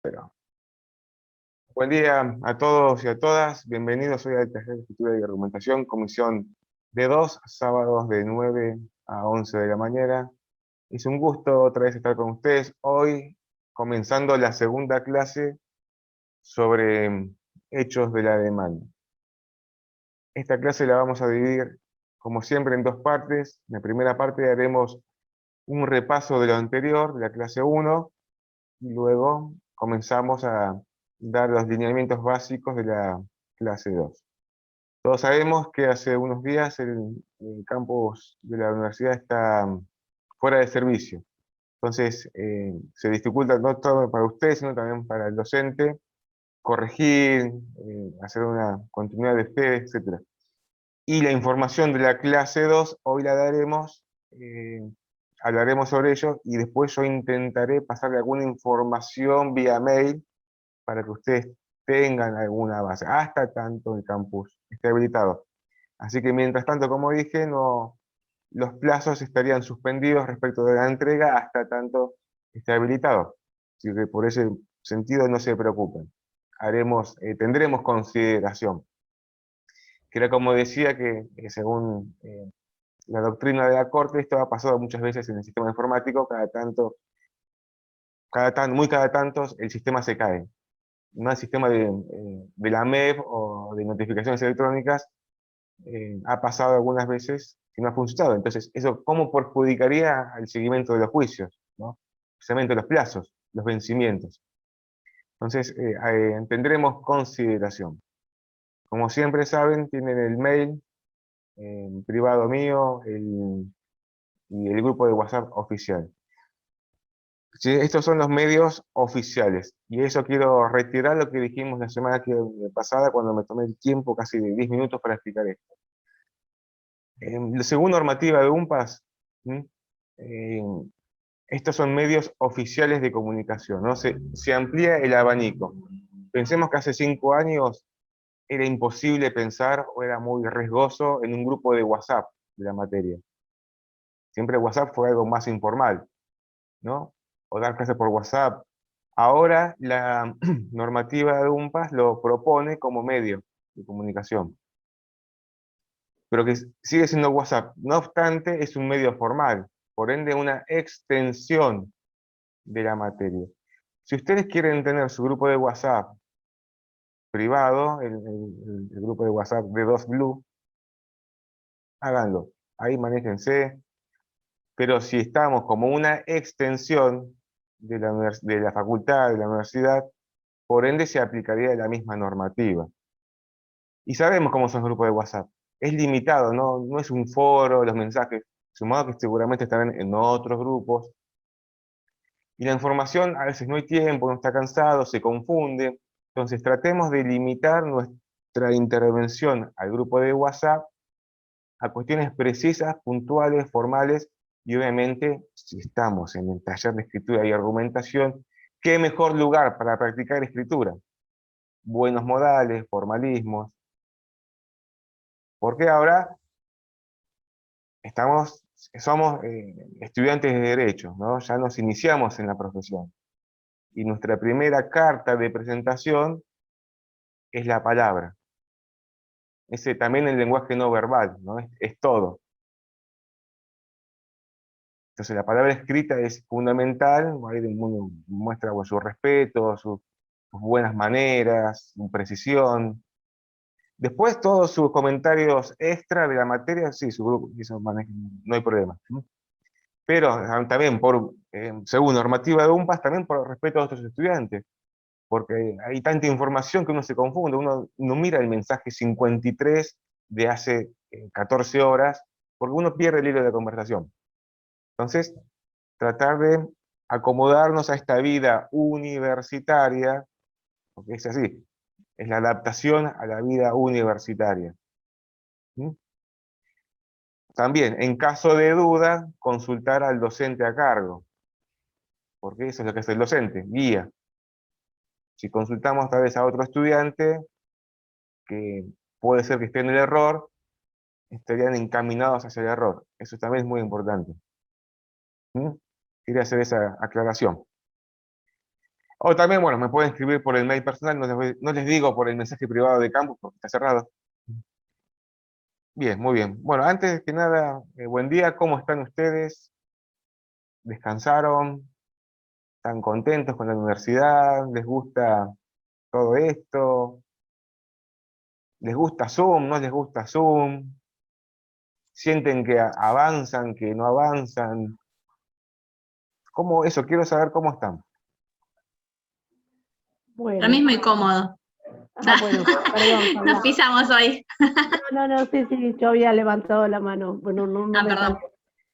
Pero, buen día a todos y a todas. Bienvenidos hoy al taller de escritura y argumentación, comisión de 2, sábados de 9 a 11 de la mañana. Es un gusto otra vez estar con ustedes. Hoy comenzando la segunda clase sobre hechos de la demanda. Esta clase la vamos a dividir, como siempre, en dos partes. En la primera parte haremos un repaso de lo anterior, de la clase 1, y luego comenzamos a dar los lineamientos básicos de la clase 2. Todos sabemos que hace unos días el campus de la universidad está fuera de servicio. Entonces, se dificulta no solo para ustedes, sino también para el docente, corregir, hacer una continuidad de fe, etc. Y la información de la clase 2 hoy la daremos, hablaremos sobre ello, y después yo intentaré pasarle alguna información vía mail para que ustedes tengan alguna base, hasta tanto el campus esté habilitado. Así que mientras tanto, como dije, los plazos estarían suspendidos respecto de la entrega hasta tanto esté habilitado. Así que por ese sentido no se preocupen. Tendremos consideración. Que era como decía que según la doctrina de la Corte, esto ha pasado muchas veces en el sistema informático, muy cada tanto el sistema se cae. No el sistema de la MEP o de notificaciones electrónicas, ha pasado algunas veces y no ha funcionado. Entonces, ¿eso cómo perjudicaría al seguimiento de los juicios, ¿no? Precisamente los plazos, los vencimientos? Entonces, tendremos consideración. Como siempre saben, tienen el mail privado mío y el grupo de WhatsApp oficial. Sí, estos son los medios oficiales, y eso quiero retirar lo que dijimos la semana pasada cuando me tomé el tiempo, casi de 10 minutos, para explicar esto. Según normativa de UNPAS, eh, estos son medios oficiales de comunicación, ¿no? Se amplía el abanico. Pensemos que hace 5 años era imposible pensar o era muy riesgoso en un grupo de WhatsApp de la materia. Siempre WhatsApp fue algo más informal, ¿no? O dar clases por WhatsApp. Ahora la normativa de UNPAS lo propone como medio de comunicación, pero que sigue siendo WhatsApp. No obstante, es un medio formal, por ende una extensión de la materia. Si ustedes quieren tener su grupo de WhatsApp privado, el grupo de WhatsApp de 2Blue, háganlo. Ahí manéjense, pero si estamos como una extensión de la facultad, de la universidad, por ende se aplicaría la misma normativa. Y sabemos cómo son los grupos de WhatsApp. Es limitado, no es un foro, los mensajes, sumado que seguramente estarán en otros grupos. Y la información, a veces no hay tiempo, uno está cansado, se confunde. Entonces tratemos de limitar nuestra intervención al grupo de WhatsApp a cuestiones precisas, puntuales, formales, y obviamente, si estamos en el taller de escritura y argumentación, ¿qué mejor lugar para practicar escritura? Buenos modales, formalismos. Porque ahora somos estudiantes de Derecho, ¿no? Ya nos iniciamos en la profesión. Y nuestra primera carta de presentación es la palabra. También el lenguaje no verbal, ¿no? Es todo. Entonces la palabra escrita es fundamental, ahí uno muestra su respeto, sus buenas maneras, su precisión. Después todos sus comentarios extra de la materia, sí, su grupo, no hay problema. Pero también según normativa de UNPAS, también por respeto a otros estudiantes, porque hay tanta información que uno se confunde, uno no mira el mensaje 53 de hace 14 horas, porque uno pierde el hilo de conversación. Entonces, tratar de acomodarnos a esta vida universitaria, porque es así, es la adaptación a la vida universitaria. ¿Mm? También, en caso de duda, consultar al docente a cargo, porque eso es lo que hace el docente, guía. Si consultamos tal vez a otro estudiante, que puede ser que esté en el error, estarían encaminados hacia el error. Eso también es muy importante. ¿Mm? Quería hacer esa aclaración. O también, bueno, me pueden escribir por el mail personal, no les digo por el mensaje privado de campus porque está cerrado. Bien, muy bien. Bueno, antes que nada, buen día, ¿cómo están ustedes? ¿Descansaron? ¿Están contentos con la universidad? ¿Les gusta todo esto? ¿Les gusta Zoom? ¿No les gusta Zoom? ¿Sienten que avanzan, que no avanzan? ¿Cómo eso? Quiero saber cómo están. Para mí Bueno, es muy cómodo. bueno, perdón, Nos Paula. pisamos hoy. No, sí, yo había levantado la mano. Bueno, no Ah, me perdón. salió.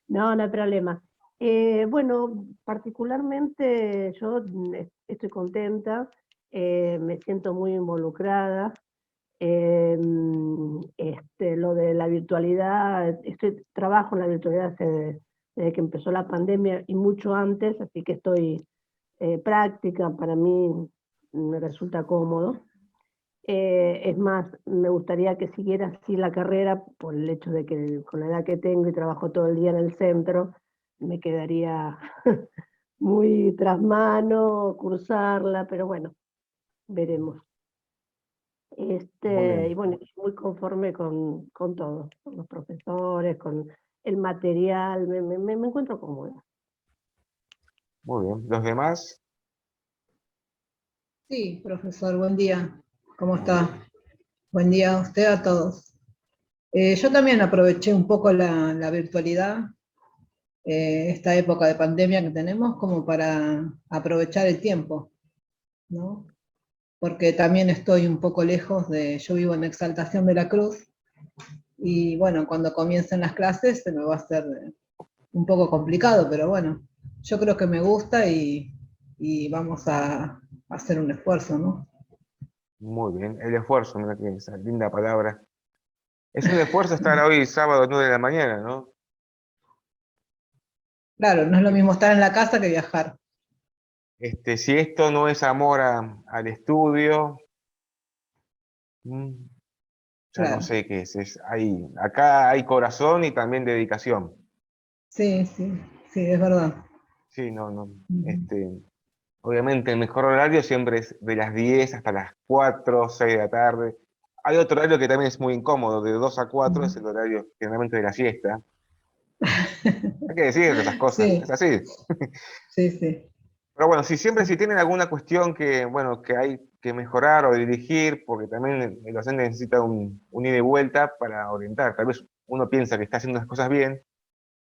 No hay problema. Bueno, particularmente yo estoy contenta, me siento muy involucrada. Lo de la virtualidad, trabajo en la virtualidad desde que empezó la pandemia y mucho antes, así que estoy práctica, para mí me resulta cómodo. Es más, me gustaría que siguiera así la carrera por el hecho de que con la edad que tengo y trabajo todo el día en el centro, me quedaría muy tras mano cursarla, pero bueno, veremos. Muy Y bien, bueno, muy conforme con todo, con los profesores, con el material, me encuentro cómoda. muy bien. ¿Los demás? Sí, profesor, buen día. ¿Cómo está? Buen día a usted, a todos. Yo también aproveché un poco la virtualidad, esta época de pandemia que tenemos, como para aprovechar el tiempo, ¿no? Porque también estoy un poco lejos yo vivo en Exaltación de la Cruz, y bueno, cuando comiencen las clases se me va a hacer un poco complicado, pero bueno, yo creo que me gusta y vamos a hacer un esfuerzo, ¿no? Muy bien. El esfuerzo, mira que esa linda palabra. Es un esfuerzo estar hoy sábado 9 de la mañana, ¿no? Claro, no es lo mismo estar en la casa que viajar. Si esto no es amor al estudio, ya no Claro, sé qué es. Acá hay corazón y también dedicación. sí, es verdad. Sí, no, no. Ujú. Este, obviamente el mejor horario siempre es de las 10 hasta las 4, 6 de la tarde. Hay otro horario que también es muy incómodo, de 2 a 4 es Ujú. el horario generalmente de la siesta. Hay que decir esas cosas, es Sí, así. sí. Pero bueno, si tienen alguna cuestión que, bueno, que hay que mejorar o dirigir, porque también el docente necesita un ida y vuelta para orientar. Tal vez uno piensa que está haciendo las cosas bien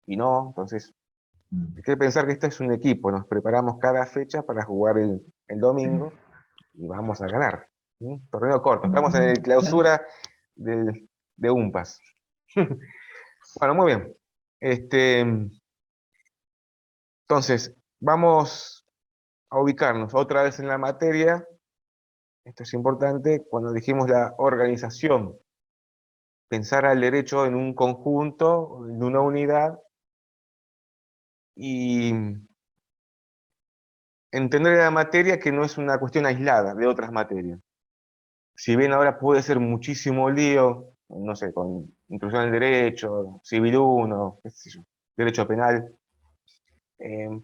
y no, entonces hay que pensar que esto es un equipo, nos preparamos cada fecha para jugar el domingo y vamos a ganar. ¿Sí? Torneo corto, estamos en el Claro. clausura de UMPAS. Bueno, muy bien. Este, entonces, vamos a ubicarnos otra vez en la materia. Esto es importante cuando dijimos la organización, pensar al derecho en un conjunto, en una unidad y entender la materia que no es una cuestión aislada de otras materias. Si bien ahora puede ser muchísimo lío, no sé, con introducción al derecho, civil 1, qué sé yo, derecho penal,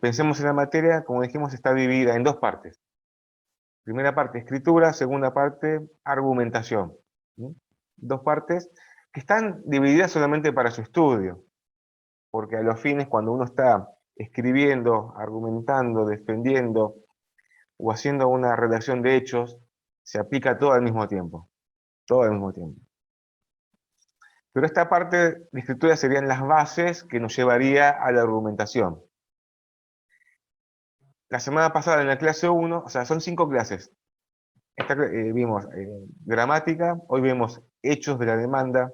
pensemos en la materia, como dijimos, está dividida en dos partes. Primera parte, escritura, segunda parte, argumentación. ¿Sí? Dos partes que están divididas solamente para su estudio, porque a los fines, cuando uno está escribiendo, argumentando, defendiendo o haciendo una redacción de hechos, se aplica todo al mismo tiempo, todo al mismo tiempo. Pero esta parte de escritura serían las bases que nos llevaría a la argumentación. La semana pasada en la clase 1, o sea, son 5 clases. Vimos gramática, hoy vemos hechos de la demanda.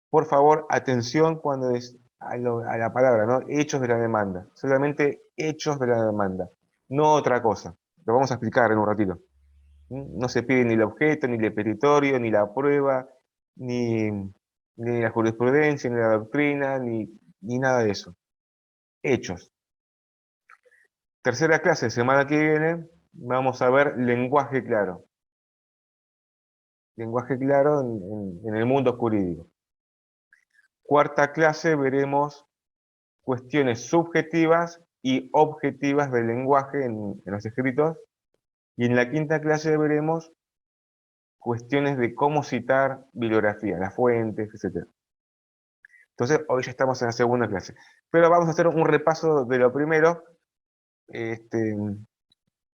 Por favor, atención cuando es a la palabra, ¿no? Hechos de la demanda. Solamente hechos de la demanda, no otra cosa. Lo vamos a explicar en un ratito. No se pide ni el objeto, ni el petitorio, ni la prueba, ni la jurisprudencia, ni la doctrina, ni nada de eso. Hechos. Tercera clase, semana que viene, vamos a ver lenguaje claro. Lenguaje claro en el mundo jurídico. Cuarta clase veremos cuestiones subjetivas y objetivas del lenguaje en los escritos. Y en la quinta clase veremos cuestiones de cómo citar bibliografía, las fuentes, etc. Entonces, hoy ya estamos en la segunda clase. Pero vamos a hacer un repaso de lo primero.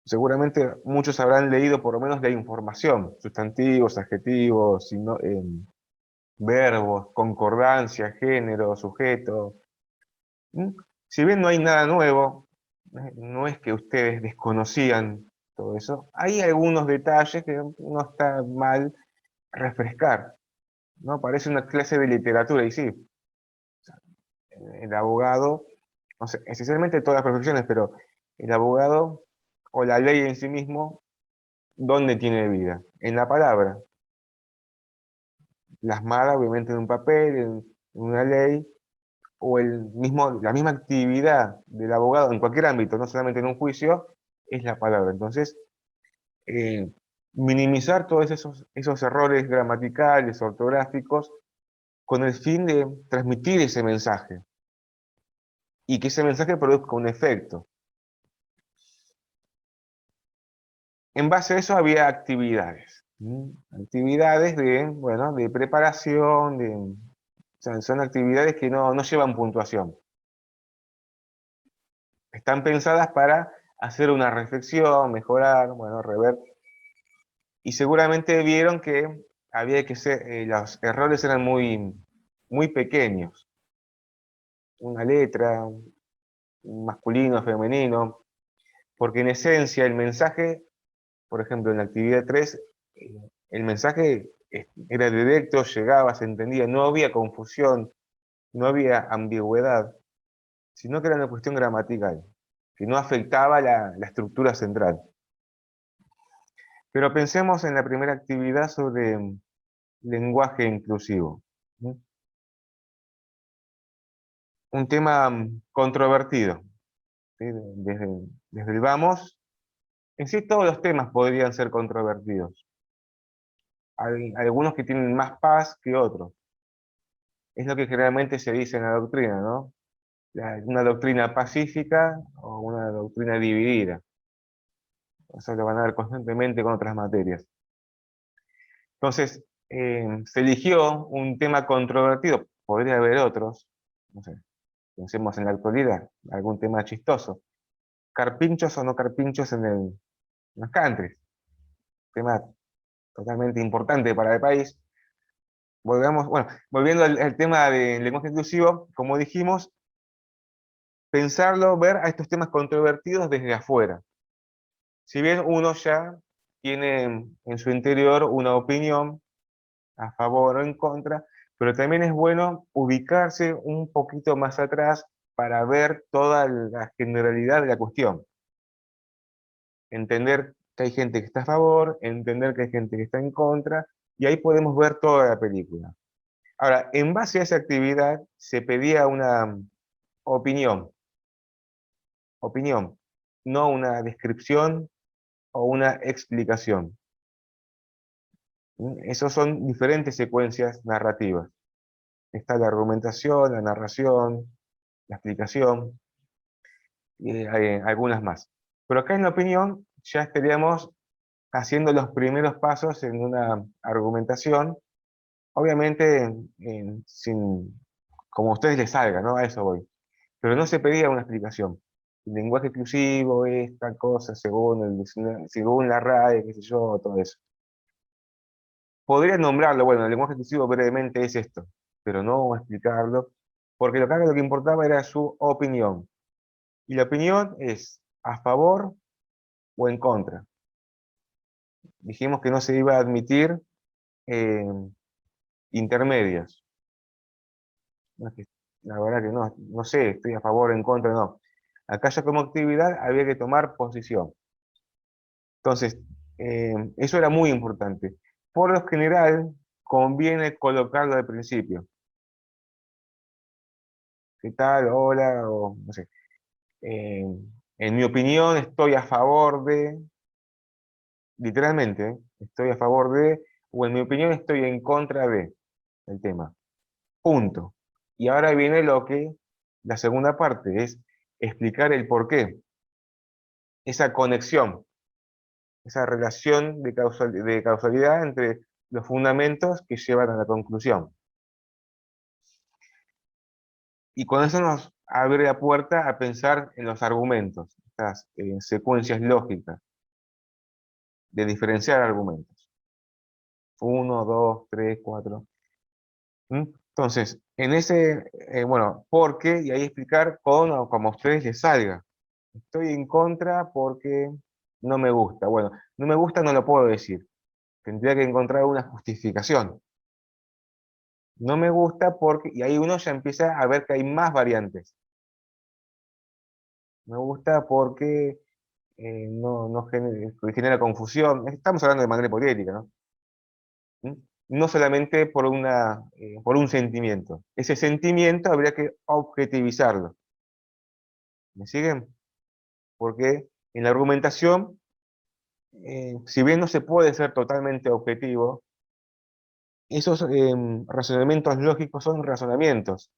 Seguramente muchos habrán leído por lo menos la información, sustantivos, adjetivos, verbos, concordancia, género, sujeto. ¿Mm? Si bien no hay nada nuevo, no es que ustedes desconocían todo eso, hay algunos detalles que no está mal refrescar, ¿no? Parece una clase de literatura, y sí, el abogado, no sé, esencialmente todas las profesiones, pero el abogado o la ley en sí mismo, ¿dónde tiene vida? En la palabra, plasmada obviamente en un papel, en una ley, o la misma actividad del abogado en cualquier ámbito, no solamente en un juicio, es la palabra. Entonces, eh, minimizar todos esos errores gramaticales, ortográficos, con el fin de transmitir ese mensaje y que ese mensaje produzca un efecto. En base a eso había actividades. Actividades bueno, de preparación, o sea, son actividades que no llevan puntuación. Están pensadas para hacer una reflexión, mejorar, bueno, rever. Y seguramente vieron que había que ser, los errores eran muy pequeños. Una letra, un masculino, femenino, porque en esencia el mensaje, por ejemplo, en la actividad 3, el mensaje era directo, llegaba, se entendía, no había confusión, no había ambigüedad, sino que era una cuestión gramatical, que no afectaba la estructura central. Pero pensemos en la primera actividad sobre lenguaje inclusivo. Un tema controvertido, ¿sí? Desde el vamos, en sí todos los temas podrían ser controvertidos. Hay algunos que tienen más paz que otros. Es lo que generalmente se dice en la doctrina, ¿no? Una doctrina pacífica o una doctrina dividida. Eso lo van a ver constantemente con otras materias. Entonces, se eligió un tema controvertido, podría haber otros, no sé, pensemos en la actualidad, algún tema chistoso. Carpinchos o no carpinchos en los countries, tema totalmente importante para el país. Volviendo al tema del lenguaje inclusivo, como dijimos, pensarlo, ver a estos temas controvertidos desde afuera. Si bien uno ya tiene en su interior una opinión a favor o en contra, pero también es bueno ubicarse un poquito más atrás para ver toda la generalidad de la cuestión. Entender que hay gente que está a favor, entender que hay gente que está en contra, y ahí podemos ver toda la película. Ahora, en base a esa actividad se pedía una opinión, opinión, no una descripción o una explicación. Esas son diferentes secuencias narrativas. Está la argumentación, la narración, la explicación, y hay algunas más. Pero acá en la opinión ya estaríamos haciendo los primeros pasos en una argumentación, obviamente como a ustedes les salga, ¿no? A eso voy. Pero no se pedía una explicación. El lenguaje exclusivo es tal cosa según la RAE, qué sé yo, todo eso. Podría nombrarlo, bueno, el lenguaje exclusivo brevemente es esto, pero no explicarlo, porque lo que importaba era su opinión. Y la opinión es a favor o en contra. Dijimos que no se iba a admitir eh, intermedios. No es la verdad que no sé, estoy a favor o en contra, no. Acá ya como actividad había que tomar posición. Entonces, eso era muy importante. Por lo general, conviene colocarlo al principio. ¿Qué tal? Hola, o no sé. En mi opinión, estoy a favor de, literalmente, estoy a favor de, o en mi opinión, estoy en contra de el tema. Punto. Y ahora viene la segunda parte, es explicar el porqué, esa conexión, esa relación de causalidad entre los fundamentos que llevan a la conclusión. Y con eso nos abre la puerta a pensar en los argumentos, estas secuencias lógicas, de diferenciar argumentos. 1, 2, 3, 4. Entonces, en ese, bueno, ¿por qué? Y ahí explicar con o como a ustedes les salga. Estoy en contra porque no me gusta. Bueno, no me gusta no lo puedo decir. Tendría que encontrar una justificación. No me gusta porque, y ahí uno ya empieza a ver que hay más variantes. Me gusta porque no genera confusión. Estamos hablando de manera hipotética, ¿no? No solamente por un sentimiento. Ese sentimiento habría que objetivizarlo. ¿Me siguen? Porque en la argumentación, si bien no se puede ser totalmente objetivo, esos razonamientos lógicos son razonamientos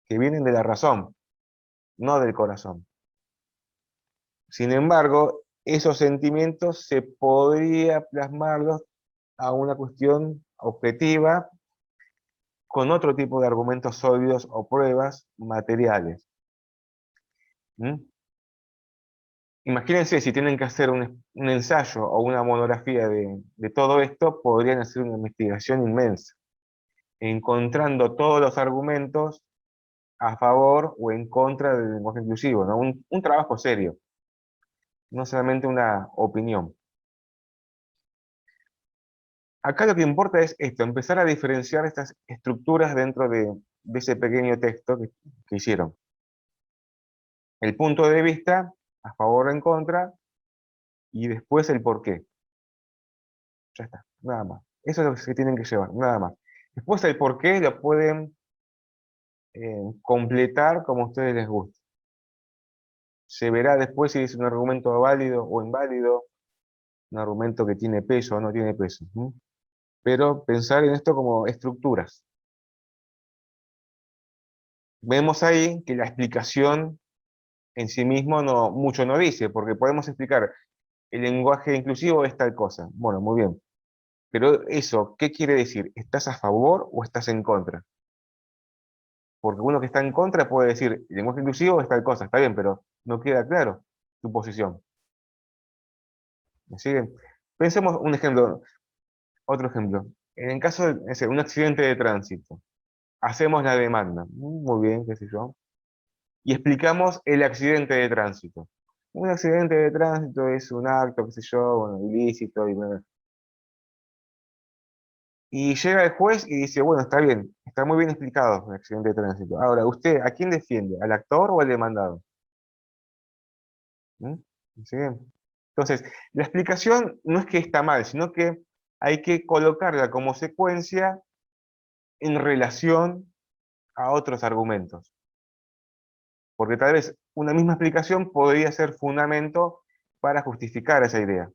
que vienen de la razón, no del corazón. Sin embargo, esos sentimientos se podría plasmarlos a una cuestión objetiva con otro tipo de argumentos sólidos o pruebas materiales. Imagínense si tienen que hacer un ensayo o una monografía de todo esto, podrían hacer una investigación inmensa, encontrando todos los argumentos a favor o en contra del lenguaje inclusivo, ¿no? Un trabajo serio, no solamente una opinión. Acá lo que importa es esto, empezar a diferenciar estas estructuras dentro de ese pequeño texto que hicieron. El punto de vista, a favor o en contra, y después el por qué. Ya está, nada más. Eso es lo que se tienen que llevar, nada más. Después el por qué lo pueden completar como a ustedes les guste. Se verá después si es un argumento válido o inválido, un argumento que tiene peso o no tiene peso. Pero pensar en esto como estructuras. Vemos ahí que la explicación en sí mismo mucho no dice, porque podemos explicar el lenguaje inclusivo es tal cosa. Bueno, muy bien. Pero eso, ¿qué quiere decir? ¿Estás a favor o estás en contra? Porque uno que está en contra puede decir, el lenguaje inclusivo es tal cosa, está bien, pero no queda claro tu posición. ¿Me siguen? Pensemos un ejemplo, otro ejemplo. En el caso de un accidente de tránsito, hacemos la demanda, muy bien, qué sé yo, y explicamos el accidente de tránsito. Un accidente de tránsito es un acto, qué sé yo, bueno, ilícito, y llega el juez y dice, bueno, está bien, está muy bien explicado el accidente de tránsito. Ahora, ¿usted a quién defiende? ¿Al actor o al demandado? ¿Sí? Entonces, la explicación no es que está mal, sino que hay que colocarla como secuencia en relación a otros argumentos. Porque tal vez una misma explicación podría ser fundamento para justificar esa idea.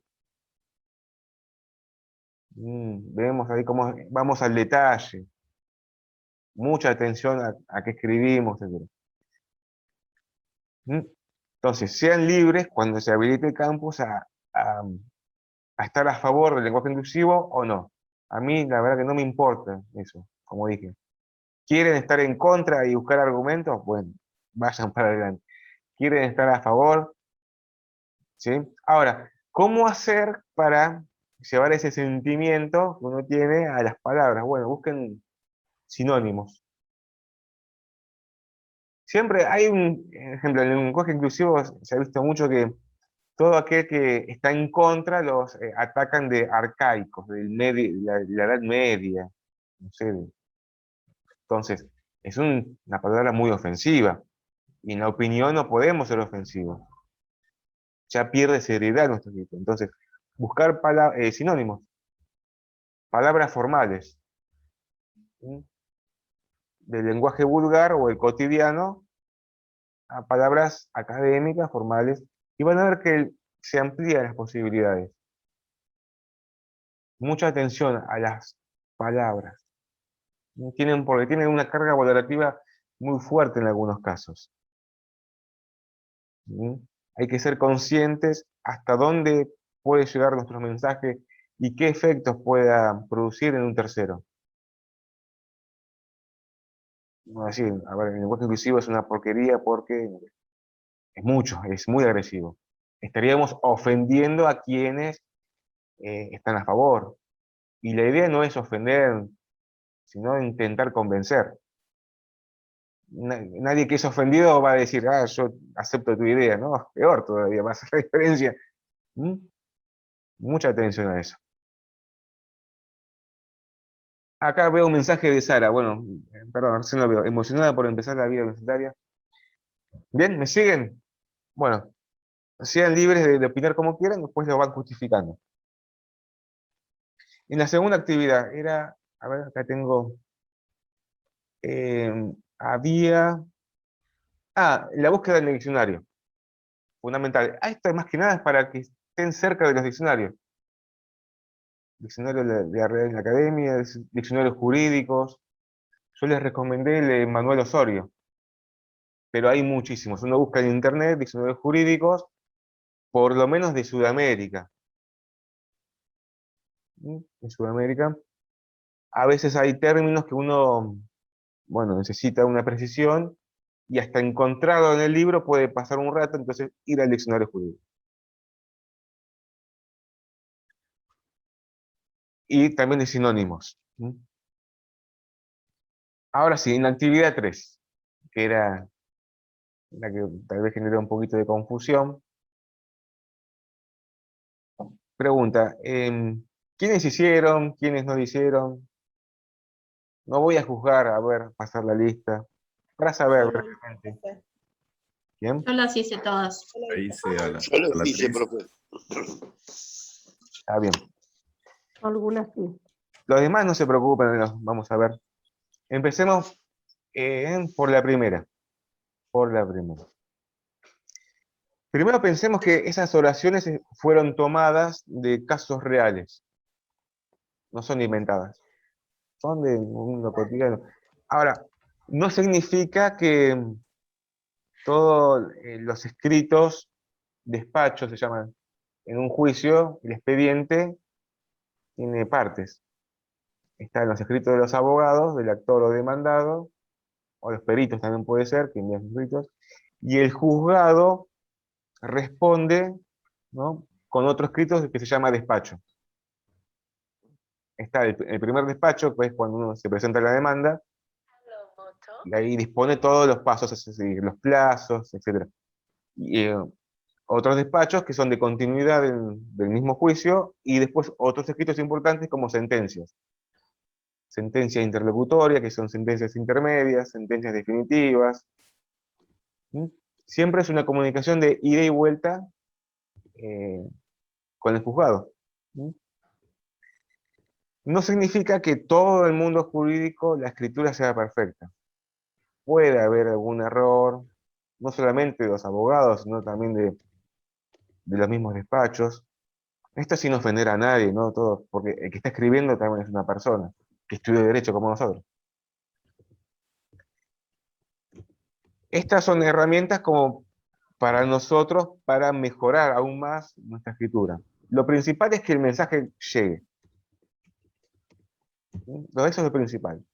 Vemos ahí cómo vamos al detalle. Mucha atención a qué escribimos, etc. Entonces, sean libres cuando se habilite el campus a estar a favor del lenguaje inclusivo o no. A mí la verdad que no me importa eso, como dije. ¿Quieren estar en contra y buscar argumentos? Bueno, vayan para adelante. ¿Quieren estar a favor? ¿Sí? Ahora, ¿cómo hacer para llevar ese sentimiento que uno tiene a las palabras? Bueno, busquen sinónimos. Siempre hay un ejemplo, en el lenguaje inclusivo se ha visto mucho que todo aquel que está en contra los atacan de arcaicos, la Edad Media, no sé. Entonces, es una palabra muy ofensiva, y en la opinión no podemos ser ofensivos. Ya pierde seriedad nuestro grito. Entonces, buscar sinónimos, palabras formales, ¿sí? Del lenguaje vulgar o el cotidiano a palabras académicas, formales, y van a ver que se amplían las posibilidades. Mucha atención a las palabras. Porque tienen una carga valorativa muy fuerte en algunos casos. ¿Mm? Hay que ser conscientes hasta dónde puede llegar nuestro mensaje y qué efectos pueda producir en un tercero. No decir, a ver, el lenguaje inclusivo es una porquería porque es mucho, es muy agresivo. Estaríamos ofendiendo a quienes están a favor. Y la idea no es ofender, sino intentar convencer. Nadie que es ofendido va a decir, ah, yo acepto tu idea, ¿no? Peor todavía, más la diferencia. ¿Mm? Mucha atención a eso. Acá veo un mensaje de Sara, bueno, perdón, recién lo veo, emocionada por empezar la vida universitaria. Bien, ¿me siguen? Bueno, sean libres de opinar como quieran, después lo van justificando. En la segunda actividad era, a ver, acá tengo, eh, había, la búsqueda del diccionario, fundamental. Esto más que nada es para que estén cerca de los diccionarios. Diccionario de la Real Academia, diccionarios jurídicos. Yo les recomendé el de Manuel Osorio, pero hay muchísimos. Uno busca en internet diccionarios jurídicos, por lo menos de Sudamérica. ¿Mm? En Sudamérica, a veces hay términos que uno, bueno, necesita una precisión y hasta encontrado en el libro puede pasar un rato, entonces ir al diccionario jurídico. Y también de sinónimos. ¿Mm? Ahora sí, en la actividad 3, que era la que tal vez generó un poquito de confusión, pregunta, ¿quiénes hicieron? ¿Quiénes no lo hicieron? No voy a juzgar, a ver, pasar la lista, para saber brevemente. ¿Quién? Yo las hice todas. Ahí hice a Yo lo la hice, 3. profe. Ah, bien. Algunas sí. Los demás no se preocupen, vamos a ver. Empecemos por la primera. Por la primera. Primero pensemos que esas oraciones fueron tomadas de casos reales. No son inventadas. Son de un mundo cotidiano. Ahora, no significa que todos los escritos, despachos se llaman, en un juicio, el expediente tiene partes. Están los escritos de los abogados, del actor o demandado, o los peritos también puede ser, que envían sus escritos, y el juzgado responde, ¿no?, con otro escrito que se llama despacho. Está el primer despacho, que es cuando uno se presenta la demanda, y ahí dispone todos los pasos, es decir, los plazos, etc. Y otros despachos que son de continuidad del mismo juicio, y después otros escritos importantes como sentencias. Sentencia interlocutoria, que son sentencias intermedias, sentencias definitivas. ¿Mm? Siempre es una comunicación de ida y vuelta con el juzgado. ¿Mm? No significa que todo el mundo jurídico la escritura sea perfecta. Puede haber algún error, no solamente de los abogados, sino también de los mismos despachos. Esto sin ofender a nadie, ¿no? Todo, porque el que está escribiendo también es una persona que estudia Derecho como nosotros. Estas son herramientas como para nosotros, para mejorar aún más nuestra escritura. Lo principal es que el mensaje llegue. Eso es lo principal.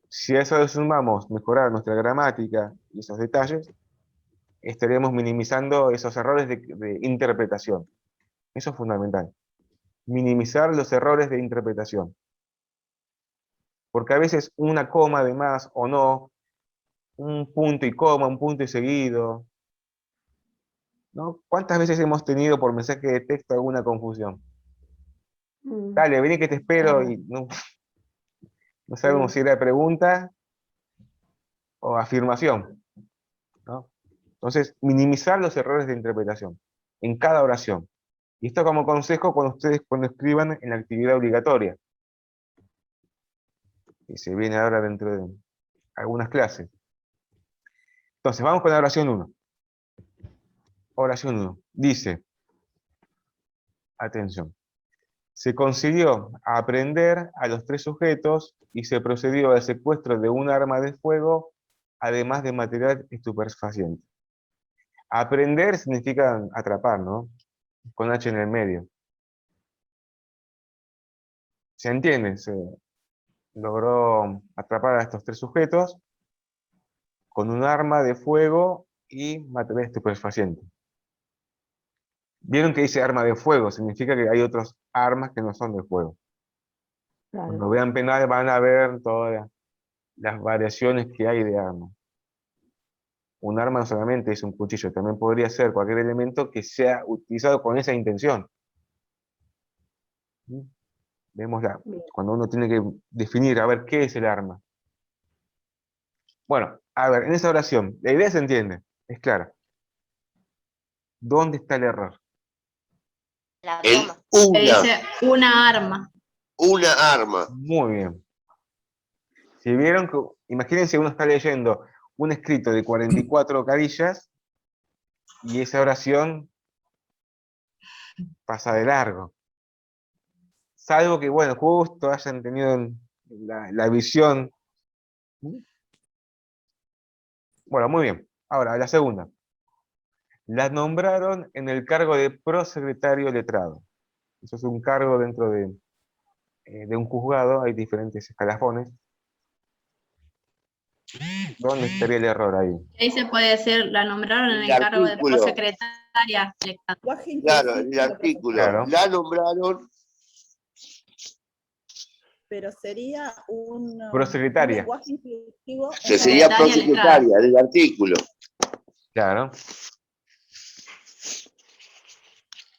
Si a eso le sumamos mejorar nuestra gramática y esos detalles, estaremos minimizando esos errores de interpretación. Eso es fundamental. Minimizar los errores de interpretación. Porque a veces una coma de más o no, un punto y coma, un punto y seguido, ¿no? ¿Cuántas veces hemos tenido por mensaje de texto alguna confusión? Dale, vení que te espero, y no sabemos si era pregunta o afirmación, ¿no? Entonces, minimizar los errores de interpretación en cada oración. Y esto como consejo cuando escriban en la actividad obligatoria, que se viene ahora dentro de algunas clases. Entonces, vamos con la oración 1. Oración 1. Dice, atención, se concedió aprehender a los 3 sujetos y se procedió al secuestro de un arma de fuego, además de material estupefaciente. Aprender significa atrapar, ¿no? Con H en el medio. ¿Se entiende? Se logró atrapar a estos tres sujetos con un arma de fuego y material estupefaciente. Vieron que dice arma de fuego, significa que hay otras armas que no son de fuego. Cuando Claro, vean penal van a ver todas las variaciones que hay de armas. Un arma no solamente es un cuchillo, también podría ser cualquier elemento que sea utilizado con esa intención. ¿Mm? Vemos bien. cuando uno tiene que definir, a ver, ¿qué es el arma? Bueno, a ver, en esa oración, la idea se entiende, es clara. ¿Dónde está el error? La El toma. Que dice una arma. una arma. Muy bien. Si vieron que, imagínense uno está leyendo un escrito de 44 carillas y esa oración pasa de largo. Salvo que, bueno, justo hayan tenido la visión. Bueno, muy bien. Ahora, la segunda. La nombraron en el cargo de prosecretario letrado. Eso es un cargo dentro de un juzgado, hay diferentes escalafones. ¿Dónde estaría el error ahí? Ahí se puede decir, la nombraron en El el cargo de artículo. prosecretaria. Claro, el artículo. Claro. La nombraron. Pero sería un Prosecretaria. lenguaje inclusivo. Que sería Secretaria prosecretaria del artículo. Claro.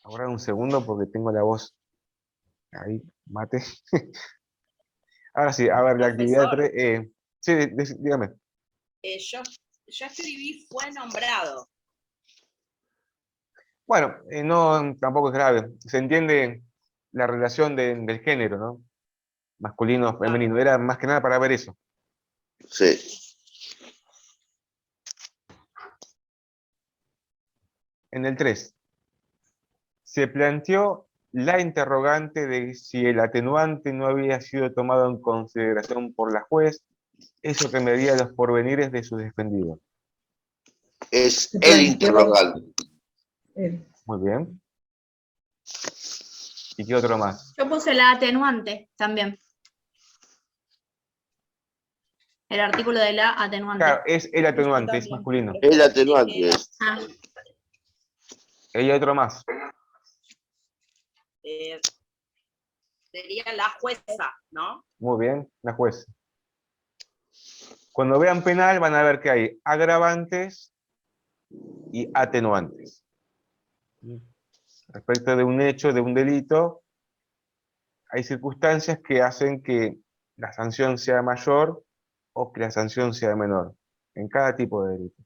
Ahora un segundo porque tengo la voz ahí, mate. Ahora sí, a ver, la actividad Profesor. 3. Sí, dígame. Yo escribí fue nombrado. Bueno, no, tampoco es grave. Se entiende la relación del género, ¿no? Masculino, femenino. Era más que nada para ver eso. Sí. En el 3. Se planteó la interrogante de si el atenuante no había sido tomado en consideración por la juez, eso que medía los porvenires de sus defendidos. Es Se el planteó- interrogante. Muy bien. ¿Y qué otro más? Yo puse la atenuante también. El artículo de la atenuante. Claro, es el atenuante, es también. masculino. El atenuante es. Ah, Y otro más. Sería la jueza, ¿no? Muy bien, la juez. Cuando vean penal van a ver que hay agravantes y atenuantes. Respecto de un hecho, de un delito, hay circunstancias que hacen que la sanción sea mayor o que la sanción sea menor, en cada tipo de delito.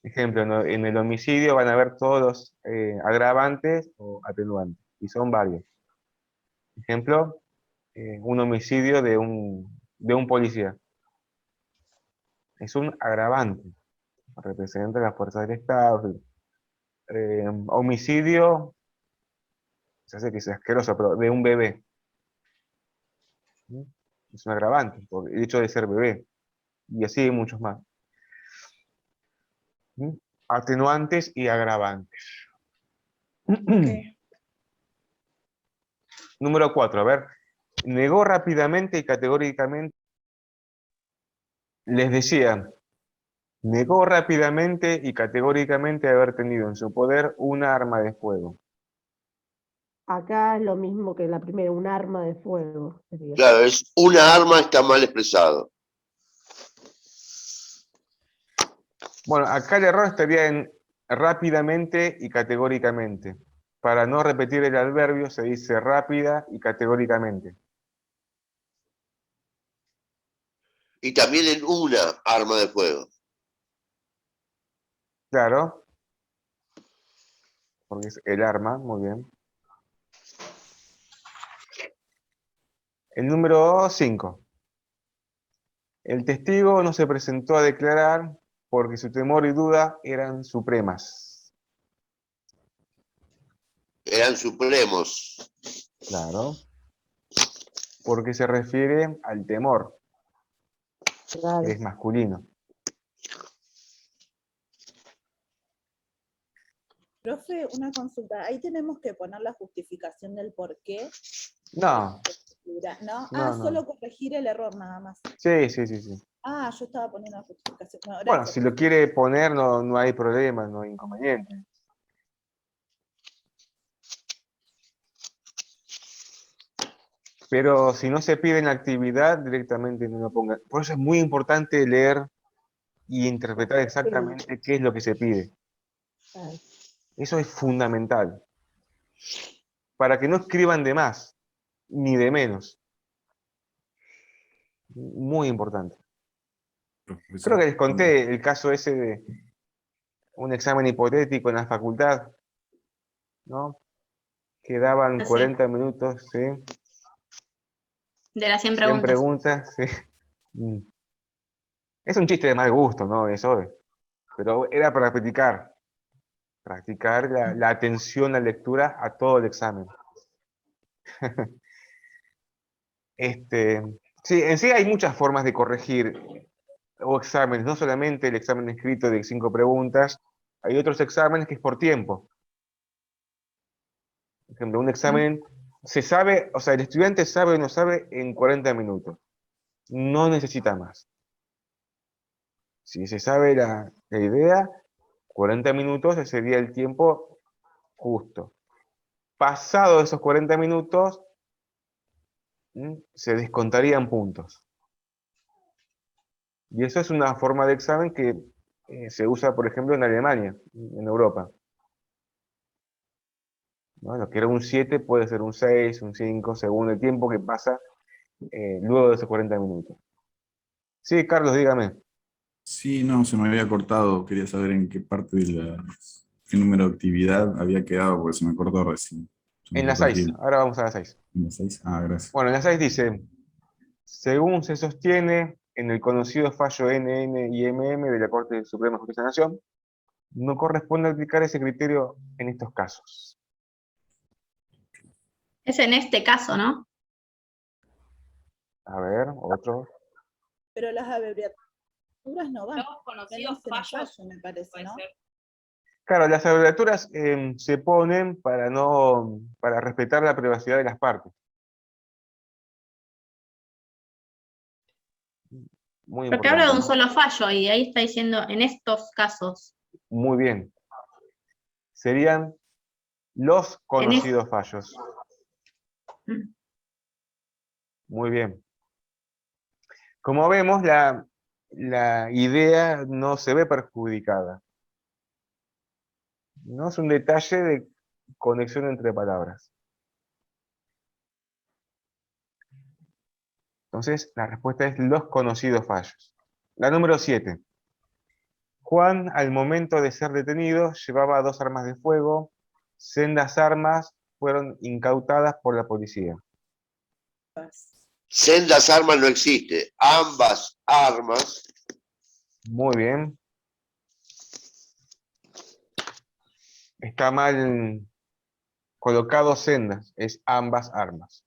Ejemplo, en el homicidio van a ver todos los agravantes o atenuantes, y son varios. Ejemplo, un homicidio de un policía. Es un agravante, representa las fuerzas del Estado. Homicidio, se hace que sea asqueroso, pero de un bebé. ¿Mm? Es un agravante, por el hecho de ser bebé. Y así hay muchos más. ¿Mm? Atenuantes y agravantes. Número 4, a ver. Negó rápidamente y categóricamente. Les decía, negó rápidamente y categóricamente haber tenido en su poder una arma de fuego. Acá es lo mismo que la primera, un arma de fuego sería. Claro, es una arma, está mal expresado. Bueno, acá el error estaría en rápidamente y categóricamente. Para no repetir el adverbio se dice rápida y categóricamente. Y también en una arma de fuego. Claro. Porque es el arma, muy bien. El número 5. El testigo no se presentó a declarar porque su temor y duda eran supremas. Eran supremos. Claro. Porque se refiere al temor, Claro. que es masculino. Profe, una consulta. Ahí tenemos que poner la justificación del por qué. No, ¿No? no, Solo no. corregir el error nada más. Sí, sí, sí, sí. Yo estaba poniendo la justificación. Bueno, Bueno, gracias. si lo quiere poner, no, no hay problema, no hay inconveniente. Pero si no se pide en la actividad, directamente no lo ponga. Por eso es muy importante leer y interpretar exactamente qué es lo que se pide. Claro. Eso es fundamental. Para que no escriban de más, ni de menos. Muy importante. Creo que les conté el caso ese de un examen hipotético en la facultad, ¿no? Que daban Así. 40 minutos, ¿sí? De las 100 100 preguntas. preguntas, ¿sí? Mm. Es un chiste de mal gusto, ¿no? Eso, pero era para practicar la atención, la lectura a todo el examen. Sí, en sí hay muchas formas de corregir o exámenes, no solamente el examen escrito de 5 preguntas, hay otros exámenes que es por tiempo. Por ejemplo, un examen se sabe, o sea, el estudiante sabe o no sabe en 40 minutos. No necesita más. Si se sabe la idea, 40 minutos ese sería el tiempo justo. Pasado esos 40 minutos, se descontarían puntos. Y eso es una forma de examen que se usa, por ejemplo, en Alemania, en Europa. ¿No? Lo que era un 7 puede ser un 6, un 5, según el tiempo que pasa luego de esos 40 minutos. Sí, Carlos, dígame. Sí, no, se me había cortado. Quería saber en qué parte qué número de actividad había quedado, porque se me cortó recién. Se me En la cortó 6, aquí. ahora vamos a la 6. ¿En la 6? Ah, gracias. Bueno, en la 6 dice, según se sostiene en el conocido fallo NN y MM de la Corte Suprema de Justicia de la Nación, no corresponde aplicar ese criterio en estos casos. Es en este caso, ¿no? A ver, otro. Pero las abreviaturas no van. Los conocidos No dicen fallos, fallo, me parece, puede ¿no? ser. Claro, las abreviaturas se ponen para respetar la privacidad de las partes. Muy Porque habla de un importante, ¿no? solo fallo y ahí está diciendo en estos casos. Muy bien. Serían los En es- conocidos fallos. Mm. Muy bien. Como vemos, la idea no se ve perjudicada. No es un detalle de conexión entre palabras. Entonces, la respuesta es los conocidos fallos. La número 7. Juan, al momento de ser detenido, llevaba 2 armas de fuego. Sendas armas fueron incautadas por la policía. Sendas armas no existe. Ambas armas. Muy bien. Está mal colocado sendas, es ambas armas.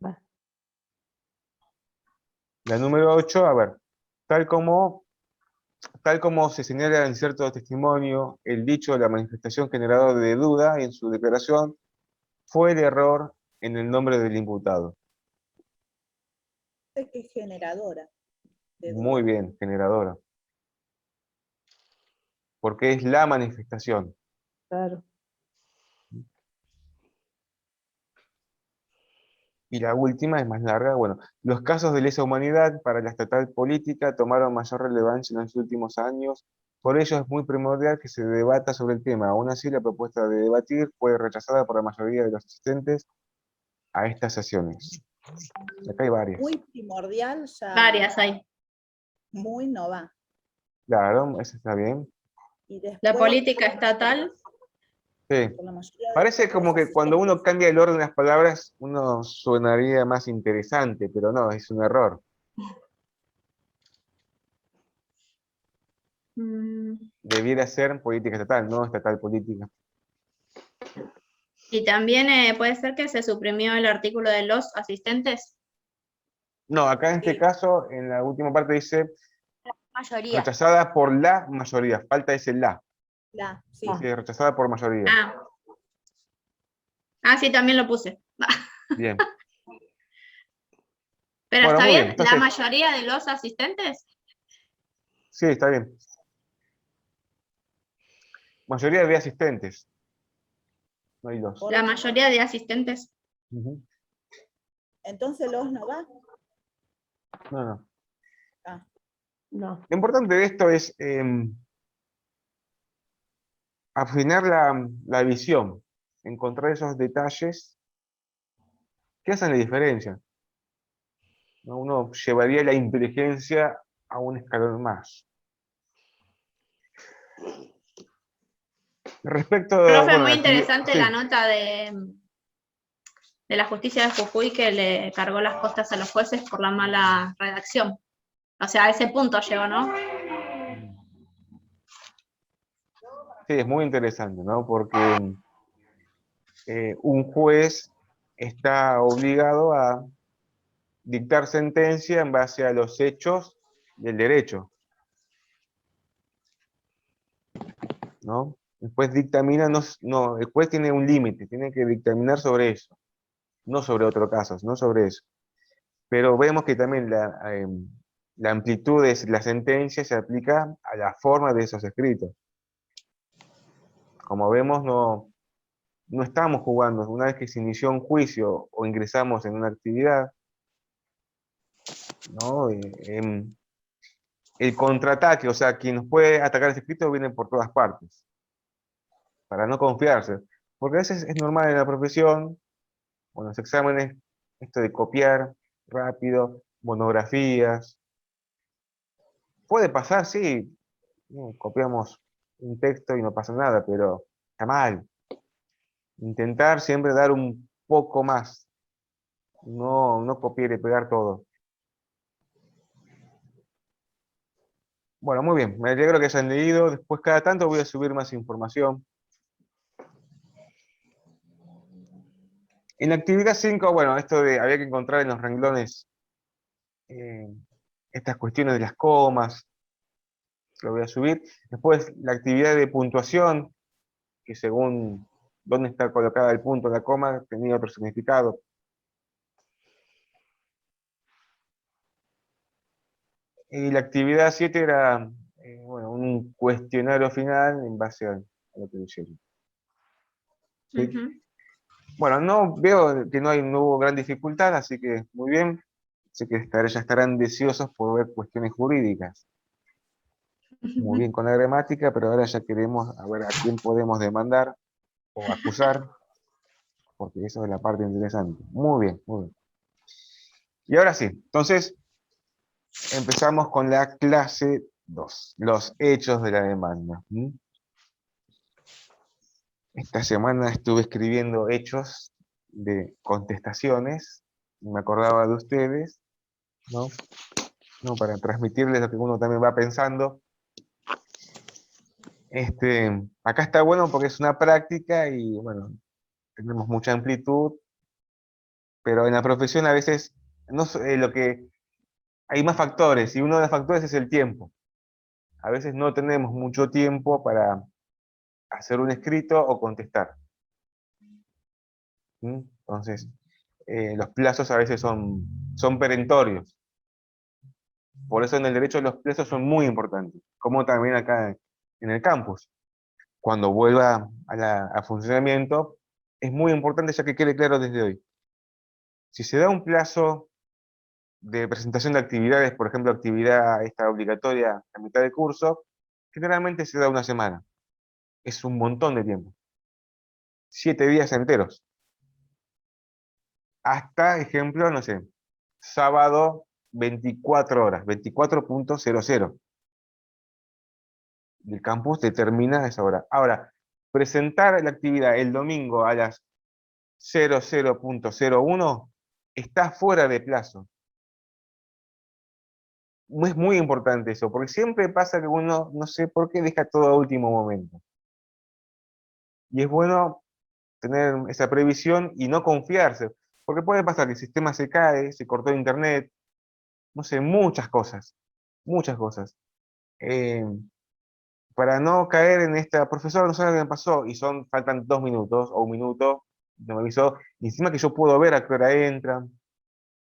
Va. La número 8, a ver, tal como se señala en cierto testimonio, el dicho de la manifestación generador de duda en su declaración fue el error en el nombre del imputado. Es que es generadora. de duda. Muy bien, generadora. Porque es la manifestación. Claro. Y la última es más larga. Bueno, los casos de lesa humanidad para la estatal política tomaron mayor relevancia en los últimos años. Por ello es muy primordial que se debata sobre el tema. Aún así, la propuesta de debatir fue rechazada por la mayoría de los asistentes a estas sesiones. Acá hay varias. Muy primordial, ya Varias hay. muy no va. Claro, eso está bien. Y después, La política estatal, Sí. por la mayoría de Parece los como que cuando uno asistentes, cambia el orden de las palabras, uno sonaría más interesante, pero no, es un error. Debiera ser política estatal, no estatal política. y también puede ser que se suprimió el artículo de los asistentes. No, acá en este Sí. caso, en la última parte dice Mayoría. rechazada por la mayoría, falta ese la. Sí. Ah. Sí, rechazada por mayoría. Sí, también lo puse. Bien. Pero Bueno, ¿está muy bien? bien, entonces- ¿La mayoría de los asistentes? Sí, está bien. Mayoría de asistentes. No hay dos. La mayoría de asistentes. Ujú. Entonces los no va. No, no. No. Lo importante de esto es afinar la visión, encontrar esos detalles que hacen la diferencia, ¿no? Uno llevaría la inteligencia a un escalón más. Respecto, Profe, bueno, muy la actividad- interesante sí. la nota de la justicia de Jujuy que le cargó las costas a los jueces por la mala redacción. O sea, a ese punto llegó, ¿no? Sí, es muy interesante, ¿no? Porque un juez está obligado a dictar sentencia en base a los hechos del derecho, ¿no? El juez dictamina, no, el juez tiene un límite, tiene que dictaminar sobre eso, no sobre otros casos, no sobre eso. Pero vemos que también la amplitud de la sentencia se aplica a la forma de esos escritos. Como vemos, no estamos jugando. Una vez que se inició un juicio o ingresamos en una actividad, ¿no? El contraataque, o sea, quien nos puede atacar ese escrito viene por todas partes, para no confiarse. Porque a veces es normal en la profesión, o en los exámenes, esto de copiar rápido, monografías. Puede pasar, sí, copiamos un texto y no pasa nada, pero está mal. Intentar siempre dar un poco más, no copiar y pegar todo. Bueno, muy bien, me alegro que hayan leído. Después cada tanto voy a subir más información. En la actividad 5, bueno, esto de había que encontrar en los renglones eh, estas cuestiones de las comas, lo voy a subir. Después la actividad de puntuación, que según dónde está colocada el punto, la coma, tenía otro significado. Y la actividad 7 era bueno, un cuestionario final en base a lo que dijeron. ¿Sí? Ujú. Bueno, no veo que no hubo gran dificultad, así que muy bien. Sé que ya estarán deseosos por ver cuestiones jurídicas. Muy bien con la gramática, pero ahora ya queremos a ver a quién podemos demandar o acusar, porque eso es la parte interesante. Muy bien, muy bien. Y ahora sí, entonces empezamos con la clase 2, los hechos de la demanda. Esta semana estuve escribiendo hechos de contestaciones, y me acordaba de ustedes, ¿no? Para transmitirles lo que uno también va pensando. Acá está bueno porque es una práctica y bueno, tenemos mucha amplitud, pero en la profesión a veces hay más factores y uno de los factores es el tiempo. A veces no tenemos mucho tiempo para hacer un escrito o contestar. Entonces, los plazos a veces son perentorios. Por eso en el derecho los plazos son muy importantes, como también acá en el campus. Cuando vuelva a funcionamiento, es muy importante ya que quede claro desde hoy. Si se da un plazo de presentación de actividades, por ejemplo, actividad esta obligatoria a mitad del curso, generalmente se da una semana. Es un montón de tiempo. 7 días enteros. Hasta, ejemplo, no sé, sábado 24 horas, 24:00. El campus determina esa hora. Ahora, presentar la actividad el domingo a las 00:01 está fuera de plazo. Es muy importante eso, porque siempre pasa que uno, no sé por qué, deja todo a último momento. Y es bueno tener esa previsión y no confiarse, porque puede pasar que el sistema se cae, se cortó internet, no sé, muchas cosas, muchas cosas. para no caer en esta, profesor, no sabe qué me pasó, y faltan 2 minutos o 1 minuto, no me avisó, y encima que yo puedo ver a qué hora entran.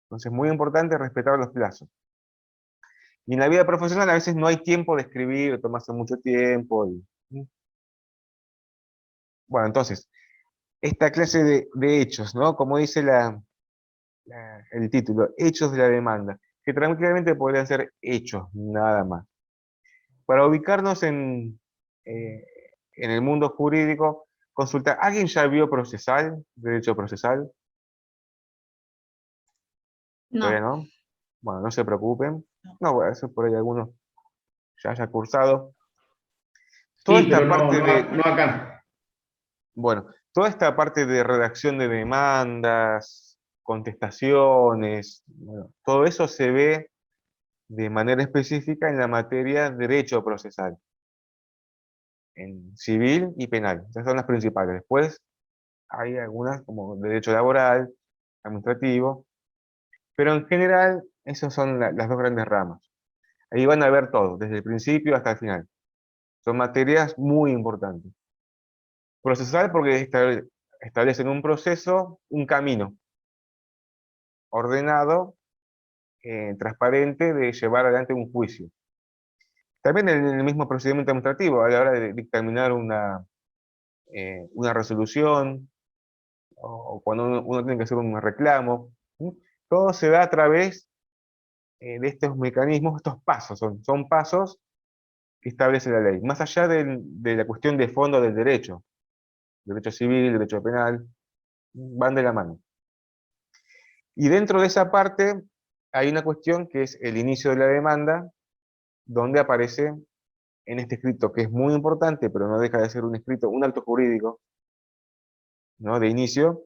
Entonces, muy importante respetar los plazos. Y en la vida profesional a veces no hay tiempo de escribir, tomarse mucho tiempo. Bueno, entonces, esta clase de hechos, ¿no? Como dice el título, hechos de la demanda, que tranquilamente podrían ser hechos, nada más. Para ubicarnos eh, en el mundo jurídico, consultar, ¿alguien ya vio procesal, derecho procesal? ¿Todavía No, no? Bueno, no se preocupen. No, bueno, eso por ahí algunos ya haya cursado. Toda Sí, pero esta no, parte no, no acá. bueno, toda esta parte de redacción de demandas, contestaciones, bueno, todo eso se ve de manera específica en la materia derecho procesal, en civil y penal. Esas son las principales. Después hay algunas como derecho laboral, administrativo, pero en general esas son las dos grandes ramas. Ahí van a ver todo, desde el principio hasta el final. Son materias muy importantes. Procesal porque establecen un proceso, un camino ordenado, transparente de llevar adelante un juicio. También en el mismo procedimiento administrativo, a la hora de dictaminar una resolución, o cuando uno tiene que hacer un reclamo, ¿sí? Todo se da a través de estos mecanismos, estos pasos, son pasos que establece la ley, más allá de la cuestión de fondo del derecho civil, derecho penal, van de la mano. Y dentro de esa parte hay una cuestión que es el inicio de la demanda, donde aparece en este escrito, que es muy importante, pero no deja de ser un escrito, un acto jurídico, ¿no? De inicio,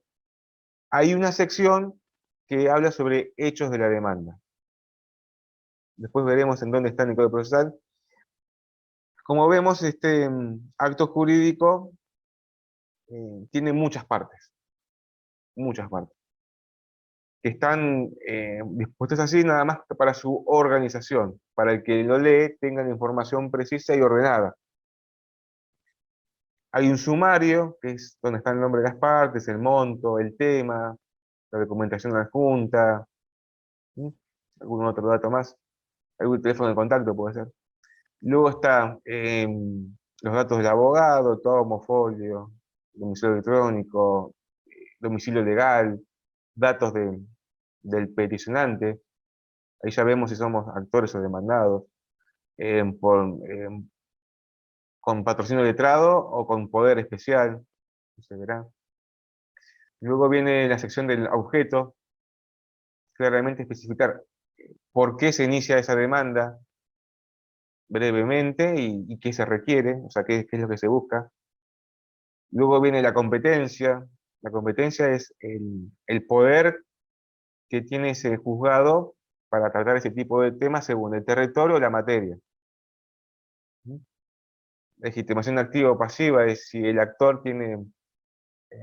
hay una sección que habla sobre hechos de la demanda. Después veremos en dónde está el Código Procesal. Como vemos, este acto jurídico tiene muchas partes, que están dispuestas así nada más que para su organización, para el que lo lee tenga la información precisa y ordenada. Hay un sumario, que es donde está el nombre de las partes, el monto, el tema, la documentación adjunta, ¿sí? Algún otro dato más, algún teléfono de contacto puede ser. Luego está los datos del abogado, tomo, folio, domicilio electrónico, domicilio legal, datos del peticionante. Ahí ya vemos si somos actores o demandados, eh, por, eh, con patrocinio letrado o con poder especial, se verá. Luego viene la sección del objeto, claramente especificar por qué se inicia esa demanda brevemente y qué se requiere, o sea, qué es lo que se busca. Luego viene la competencia. La competencia es el poder que tiene ese juzgado para tratar ese tipo de temas según el territorio o la materia. Legitimación activa o pasiva es si el actor tiene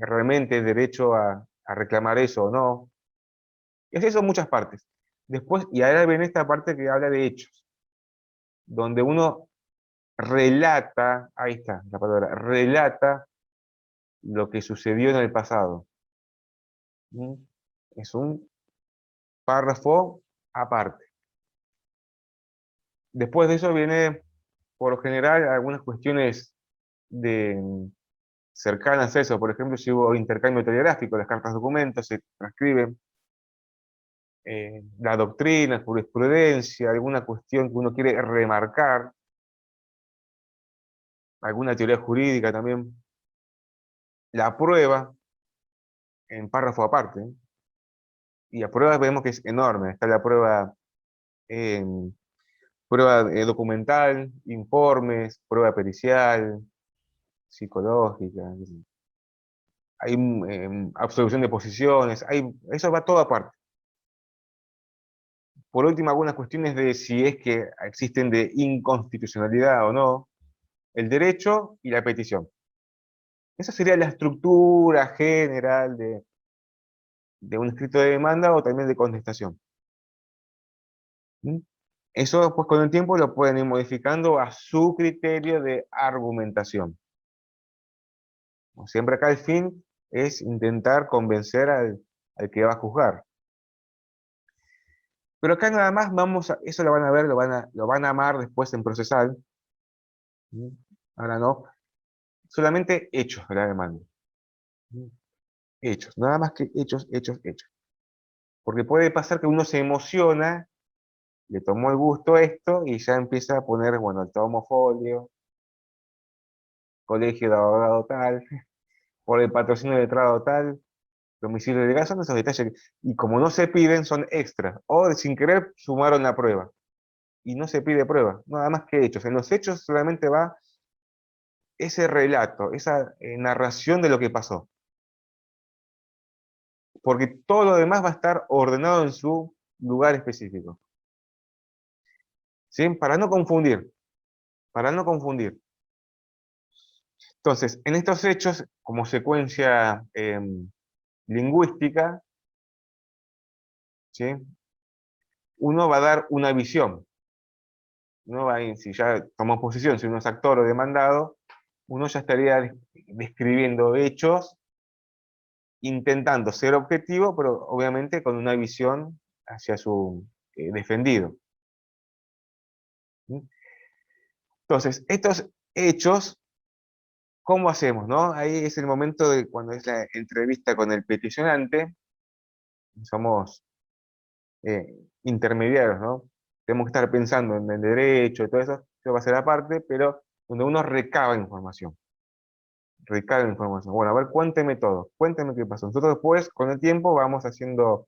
realmente derecho a reclamar eso o no. Y así son muchas partes. Después, y ahora viene esta parte que habla de hechos, donde uno relata, ahí está la palabra, relata lo que sucedió en el pasado. ¿Mm? Es un párrafo aparte. Después de eso viene, por lo general, algunas cuestiones de, cercanas a eso. Por ejemplo, si hubo intercambio telegráfico, las cartas documentos se transcriben, la doctrina, jurisprudencia, alguna cuestión que uno quiere remarcar, alguna teoría jurídica también. La prueba, en párrafo aparte, y la prueba vemos que es enorme. Está la prueba, prueba documental, informes, prueba pericial, psicológica, hay absolución de posiciones, eso va todo aparte. Por último, algunas cuestiones de si es que existen de inconstitucionalidad o no, el derecho y la petición. Esa sería la estructura general de un escrito de demanda o también de contestación. ¿Mm? Eso después con el tiempo lo pueden ir modificando a su criterio de argumentación. Como siempre acá el fin es intentar convencer al que va a juzgar. Pero acá nada más eso lo van a ver, lo van a amar después en procesal. ¿Sí? Ahora no, solamente hechos de la demanda. ¿Sí? Hechos, nada más que hechos, hechos, hechos. Porque puede pasar que uno se emociona, le tomó el gusto esto y ya empieza a poner, bueno, el tomo folio, colegio de abogado tal, por el patrocinio de letrado tal, domicilio legal, son esos detalles. Y como no se piden, son extras. O sin querer sumaron la prueba. Y no se pide prueba, nada más que hechos. En los hechos solamente va ese relato, esa narración de lo que pasó. Porque todo lo demás va a estar ordenado en su lugar específico. ¿Sí? Para no confundir, para no confundir. Entonces, en estos hechos, como secuencia lingüística, ¿sí? Uno va a dar una visión. Uno va a ir, si ya tomó posición, si uno es actor o demandado, uno ya estaría describiendo hechos, intentando ser objetivo, pero obviamente con una visión hacia su defendido. ¿Sí? Entonces, estos hechos, ¿cómo hacemos, no? Ahí es el momento de cuando es la entrevista con el peticionante, somos intermediarios, ¿no? Tenemos que estar pensando en el derecho y todo eso va a ser aparte, pero donde uno recaba información. Recaba información. Bueno, a ver, cuénteme todo, cuénteme qué pasó. Nosotros después, con el tiempo, vamos haciendo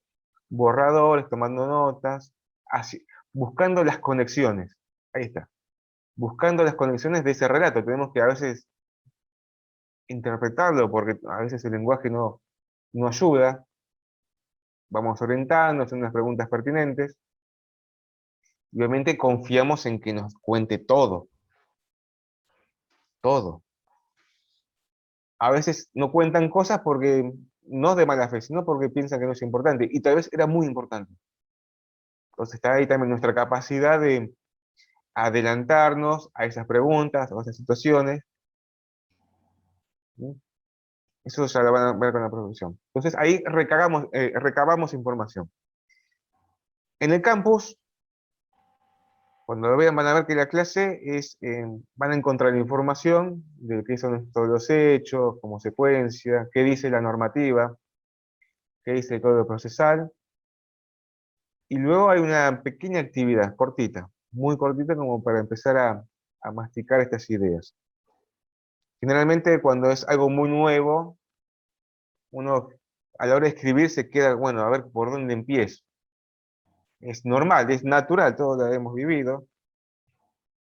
borradores, tomando notas, así, buscando las conexiones. Ahí está. Buscando las conexiones de ese relato. Tenemos que a veces interpretarlo, porque a veces el lenguaje no ayuda. Vamos orientando, haciendo unas preguntas pertinentes. Y obviamente confiamos en que nos cuente todo. Todo. A veces no cuentan cosas porque no de mala fe, sino porque piensan que no es importante. Y tal vez era muy importante. Entonces está ahí también nuestra capacidad de adelantarnos a esas preguntas, a esas situaciones. ¿Sí? Eso ya lo van a ver con la profesión. Entonces ahí recabamos información. En el campus, cuando lo vean van a ver que la clase van a encontrar información de qué son todos los hechos, como secuencia, qué dice la normativa, qué dice el código procesal. Y luego hay una pequeña actividad, cortita, muy cortita como para empezar a masticar estas ideas. Generalmente cuando es algo muy nuevo, uno a la hora de escribir se queda, bueno, a ver por dónde empiezo. Es normal, es natural, todos lo hemos vivido.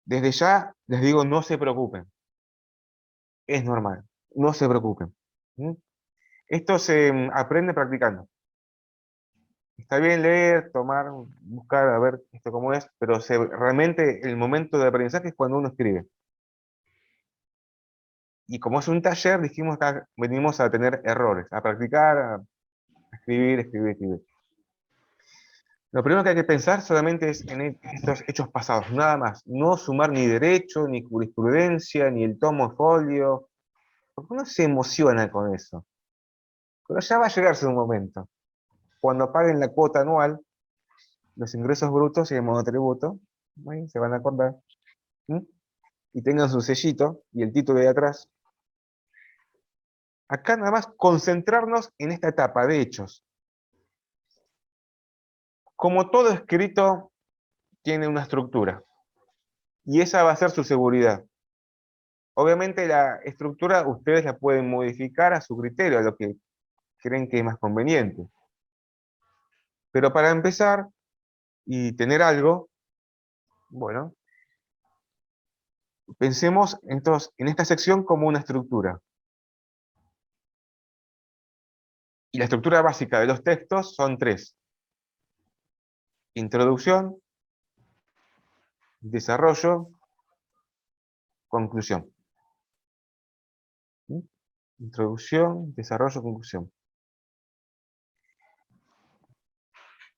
Desde ya les digo, no se preocupen. Es normal, no se preocupen. ¿Mm? Esto se aprende practicando. Está bien leer, tomar, buscar, a ver esto cómo es, pero realmente el momento de aprendizaje es cuando uno escribe. Y como es un taller, dijimos que venimos a tener errores, a practicar, a escribir, escribir, escribir. Lo primero que hay que pensar solamente es en estos hechos pasados, nada más. No sumar ni derecho, ni jurisprudencia, ni el tomo folio, porque uno se emociona con eso. Pero ya va a llegarse un momento. Cuando paguen la cuota anual, los ingresos brutos y el monotributo, ahí se van a acordar, ¿sí? Y tengan su sellito y el título de atrás. Acá nada más concentrarnos en esta etapa de hechos. Como todo escrito tiene una estructura, y esa va a ser su seguridad. Obviamente la estructura ustedes la pueden modificar a su criterio, a lo que creen que es más conveniente. Pero para empezar y tener algo, bueno, pensemos entonces en esta sección como una estructura. Y la estructura básica de los textos son tres: introducción, desarrollo, conclusión. ¿Sí? Introducción, desarrollo, conclusión.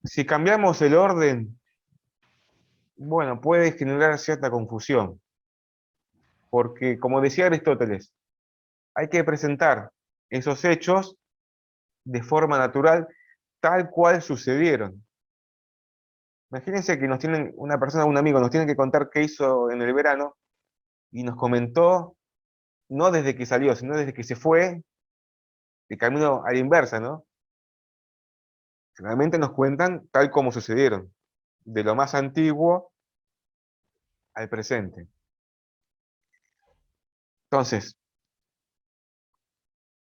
Si cambiamos el orden bueno, puede generar cierta confusión, porque como decía Aristóteles, hay que presentar esos hechos de forma natural, tal cual sucedieron. Imagínense que nos tienen, una persona, un amigo, nos tiene que contar qué hizo en el verano, y nos comentó, no desde que salió, sino desde que se fue, de camino a la inversa, ¿no? Generalmente nos cuentan tal como sucedieron, de lo más antiguo al presente. Entonces,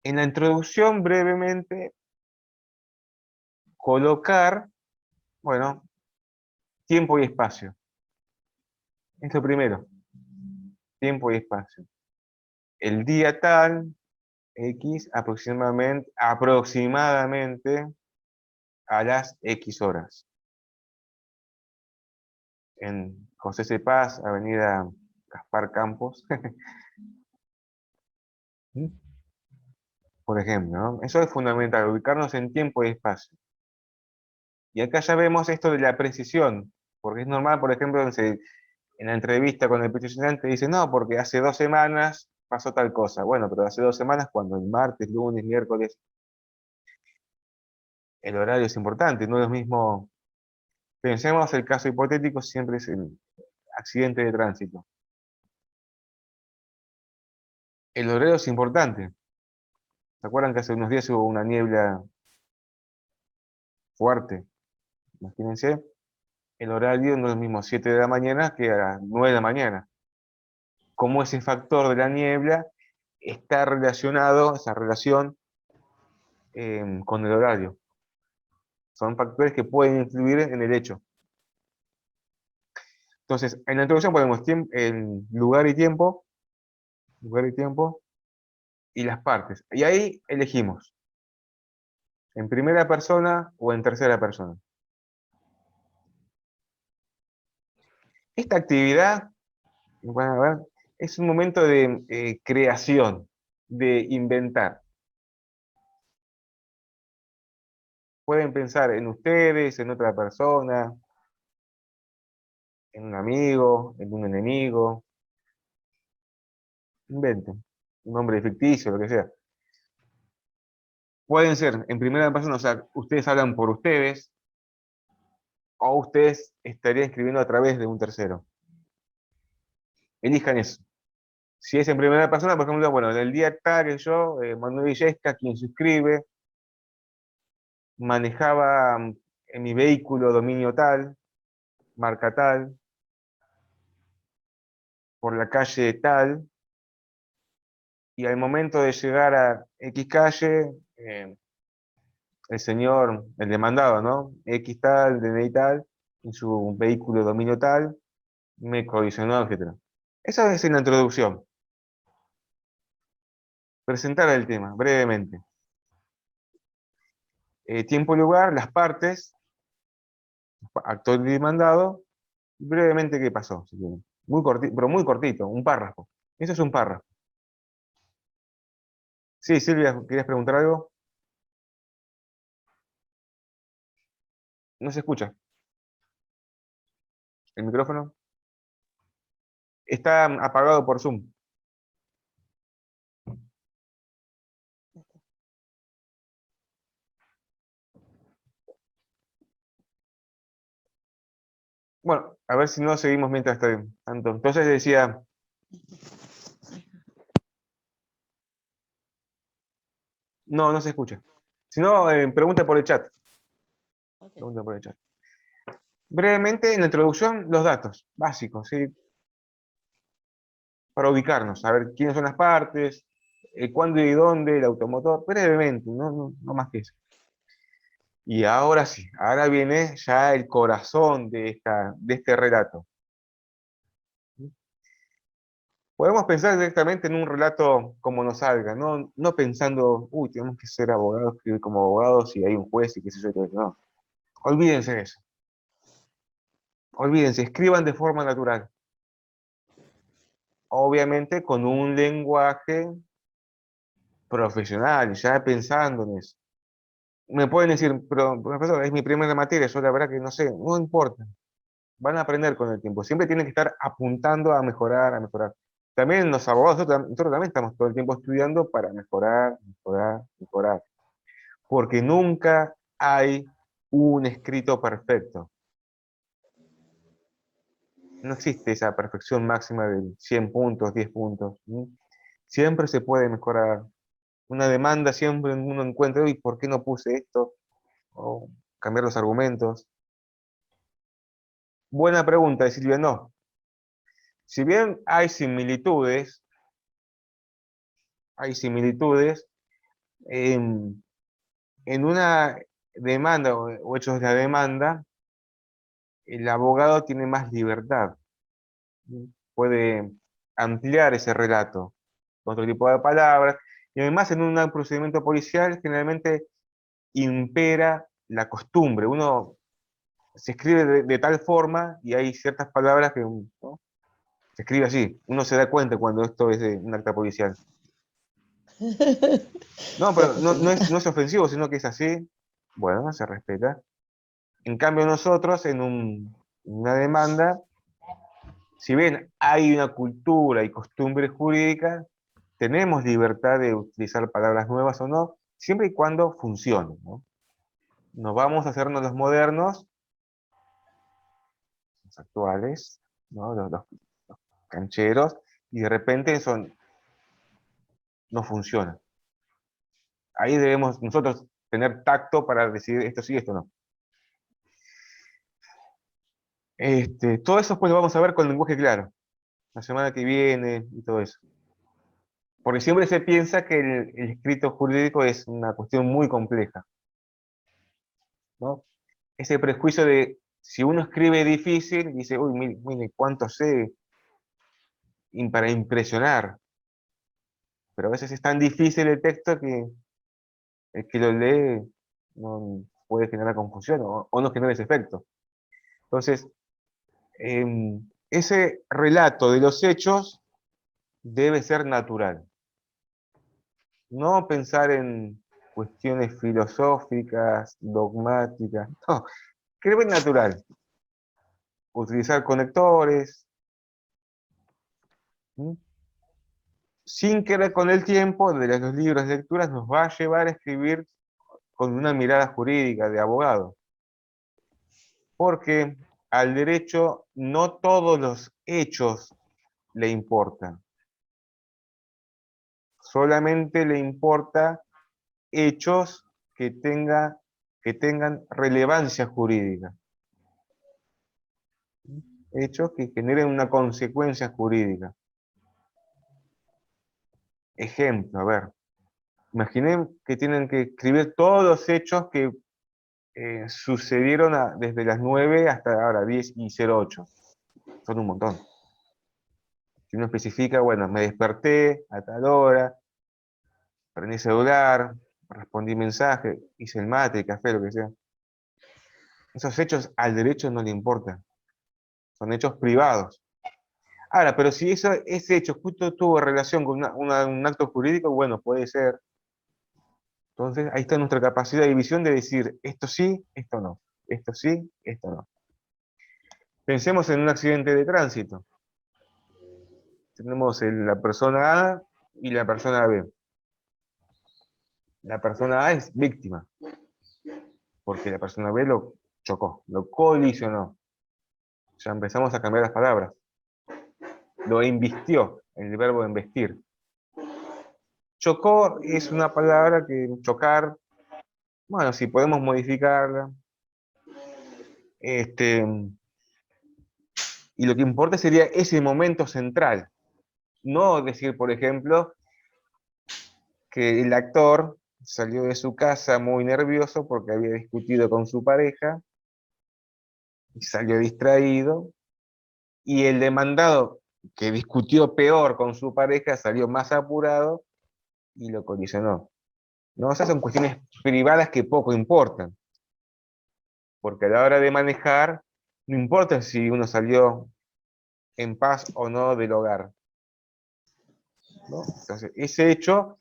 en la introducción brevemente, colocar, bueno, tiempo y espacio. Es lo primero, tiempo y espacio. El día tal, X, aproximadamente a las X horas. En José C. Paz, Avenida Gaspar Campos. Por ejemplo, ¿no? Eso es fundamental, ubicarnos en tiempo y espacio. Y acá ya vemos esto de la precisión, porque es normal, por ejemplo, en la entrevista con el peticionante dice, no, porque hace 2 semanas pasó tal cosa. Bueno, pero hace 2 semanas cuando el martes, lunes, miércoles, el horario es importante, no es lo mismo. Pensemos el caso hipotético, siempre es el accidente de tránsito. El horario es importante. ¿Se acuerdan que hace unos días hubo una niebla fuerte? Imagínense, el horario no es el mismo 7 de la mañana que a las 9 de la mañana. Cómo ese factor de la niebla está relacionado, esa relación, con el horario. Son factores que pueden influir en el hecho. Entonces, en la introducción ponemos el lugar y tiempo, y las partes. Y ahí elegimos, en primera persona o en tercera persona. Esta actividad, van a ver, es un momento de creación, de inventar. Pueden pensar en ustedes, en otra persona, en un amigo, en un enemigo. Inventen. Un nombre ficticio, lo que sea. Pueden ser en primera persona, o sea, ustedes hablan por ustedes, o ustedes estarían escribiendo a través de un tercero. Elijan eso. Si es en primera persona, por ejemplo, bueno, en el día tal que yo, Manuel Villesca, quien se inscribe, manejaba en mi vehículo dominio tal, marca tal, por la calle tal, y al momento de llegar a X calle, el señor, el demandado, ¿no? X tal, DNI tal, en su vehículo dominio tal, me colisionó, etc. Esa es la introducción. Presentar el tema, brevemente. Tiempo y lugar, las partes, actor y demandado, brevemente qué pasó, si quieren. Muy cortito, pero muy cortito, un párrafo. Eso es un párrafo. Sí, Silvia, ¿querías preguntar algo? No se escucha. ¿El micrófono? Está apagado por Zoom. Bueno, a ver si no seguimos mientras tanto. Entonces decía, no se escucha. Si no, pregunta por el chat. Pregunta por el chat. Brevemente, en la introducción, los datos básicos, ¿sí? Para ubicarnos, a ver quiénes son las partes, cuándo y dónde, el automotor, brevemente, no más que eso. Y ahora sí, ahora viene ya el corazón de este relato. Podemos pensar directamente en un relato como nos salga, no pensando, uy, tenemos que ser abogados, escribir como abogados y hay un juez y qué sé yo, todo eso. No, olvídense de eso. Olvídense, escriban de forma natural. Obviamente con un lenguaje profesional, ya pensando en eso. Me pueden decir, pero profesor, es mi primera materia, yo la verdad que no sé, no importa. van a aprender con el tiempo. Siempre tienen que estar apuntando a mejorar, a mejorar. También los abogados, nosotros también estamos todo el tiempo estudiando para mejorar, mejorar, mejorar. Porque nunca hay un escrito perfecto. No existe esa perfección máxima de 100 puntos, 10 puntos. Siempre se puede mejorar. Una demanda siempre uno encuentra, ¿y por qué no puse esto? O cambiar los argumentos. Buena pregunta de Silvia, no. Si bien hay similitudes en una demanda o hechos de la demanda, el abogado tiene más libertad. Puede ampliar ese relato con otro tipo de palabras. Y además en un procedimiento policial generalmente impera la costumbre. Uno se escribe de tal forma y hay ciertas palabras que, ¿no?, se escribe así. Uno se da cuenta cuando esto es de un acta policial. No, pero no es ofensivo, sino que es así. Bueno, se respeta. En cambio nosotros en una demanda, si bien hay una cultura y costumbre jurídica, tenemos libertad de utilizar palabras nuevas o no, siempre y cuando funcione, ¿no? No vamos a hacernos los modernos, los actuales, ¿no? Los cancheros, y de repente eso no funciona. Ahí debemos nosotros tener tacto para decidir esto sí, esto no. Todo eso pues lo vamos a ver con lenguaje claro, la semana que viene y todo eso. Porque siempre se piensa que el escrito jurídico es una cuestión muy compleja, ¿no? Ese prejuicio de si uno escribe difícil, dice, uy, mire cuánto sé, para impresionar. Pero a veces es tan difícil el texto que el que lo lee no puede generar confusión o no genera ese efecto. Entonces, ese relato de los hechos debe ser natural. No pensar en cuestiones filosóficas, dogmáticas. No, escribir natural. Utilizar conectores. Sin querer, con el tiempo de los libros de lecturas nos va a llevar a escribir con una mirada jurídica de abogado. Porque al derecho no todos los hechos le importan. Solamente le importa hechos que tengan relevancia jurídica. Hechos que generen una consecuencia jurídica. Ejemplo, a ver. Imaginen que tienen que escribir todos los hechos que sucedieron desde las 9 hasta ahora, 10 y 08. Son un montón. Si uno especifica, bueno, me desperté a tal hora, prendí celular, respondí mensaje, hice el mate, el café, lo que sea. Esos hechos al derecho no le importan. Son hechos privados. Ahora, pero si ese hecho justo tuvo relación con un acto jurídico, bueno, puede ser. Entonces, ahí está nuestra capacidad de visión de decir, esto sí, esto no. Esto sí, esto no. Pensemos en un accidente de tránsito. Tenemos la persona A y la persona B. La persona A es víctima, porque la persona B lo chocó, lo colisionó. Ya empezamos a cambiar las palabras. Lo embistió, el verbo embestir. Chocó es una palabra que chocar, bueno, si podemos modificarla. Y lo que importa sería ese momento central. No decir, por ejemplo, que el actor salió de su casa muy nervioso porque había discutido con su pareja y salió distraído, y el demandado, que discutió peor con su pareja, salió más apurado y lo colisionó. ¿No? Esas son cuestiones privadas que poco importan, porque a la hora de manejar, no importa si uno salió en paz o no del hogar, ¿no? Entonces, ese hecho,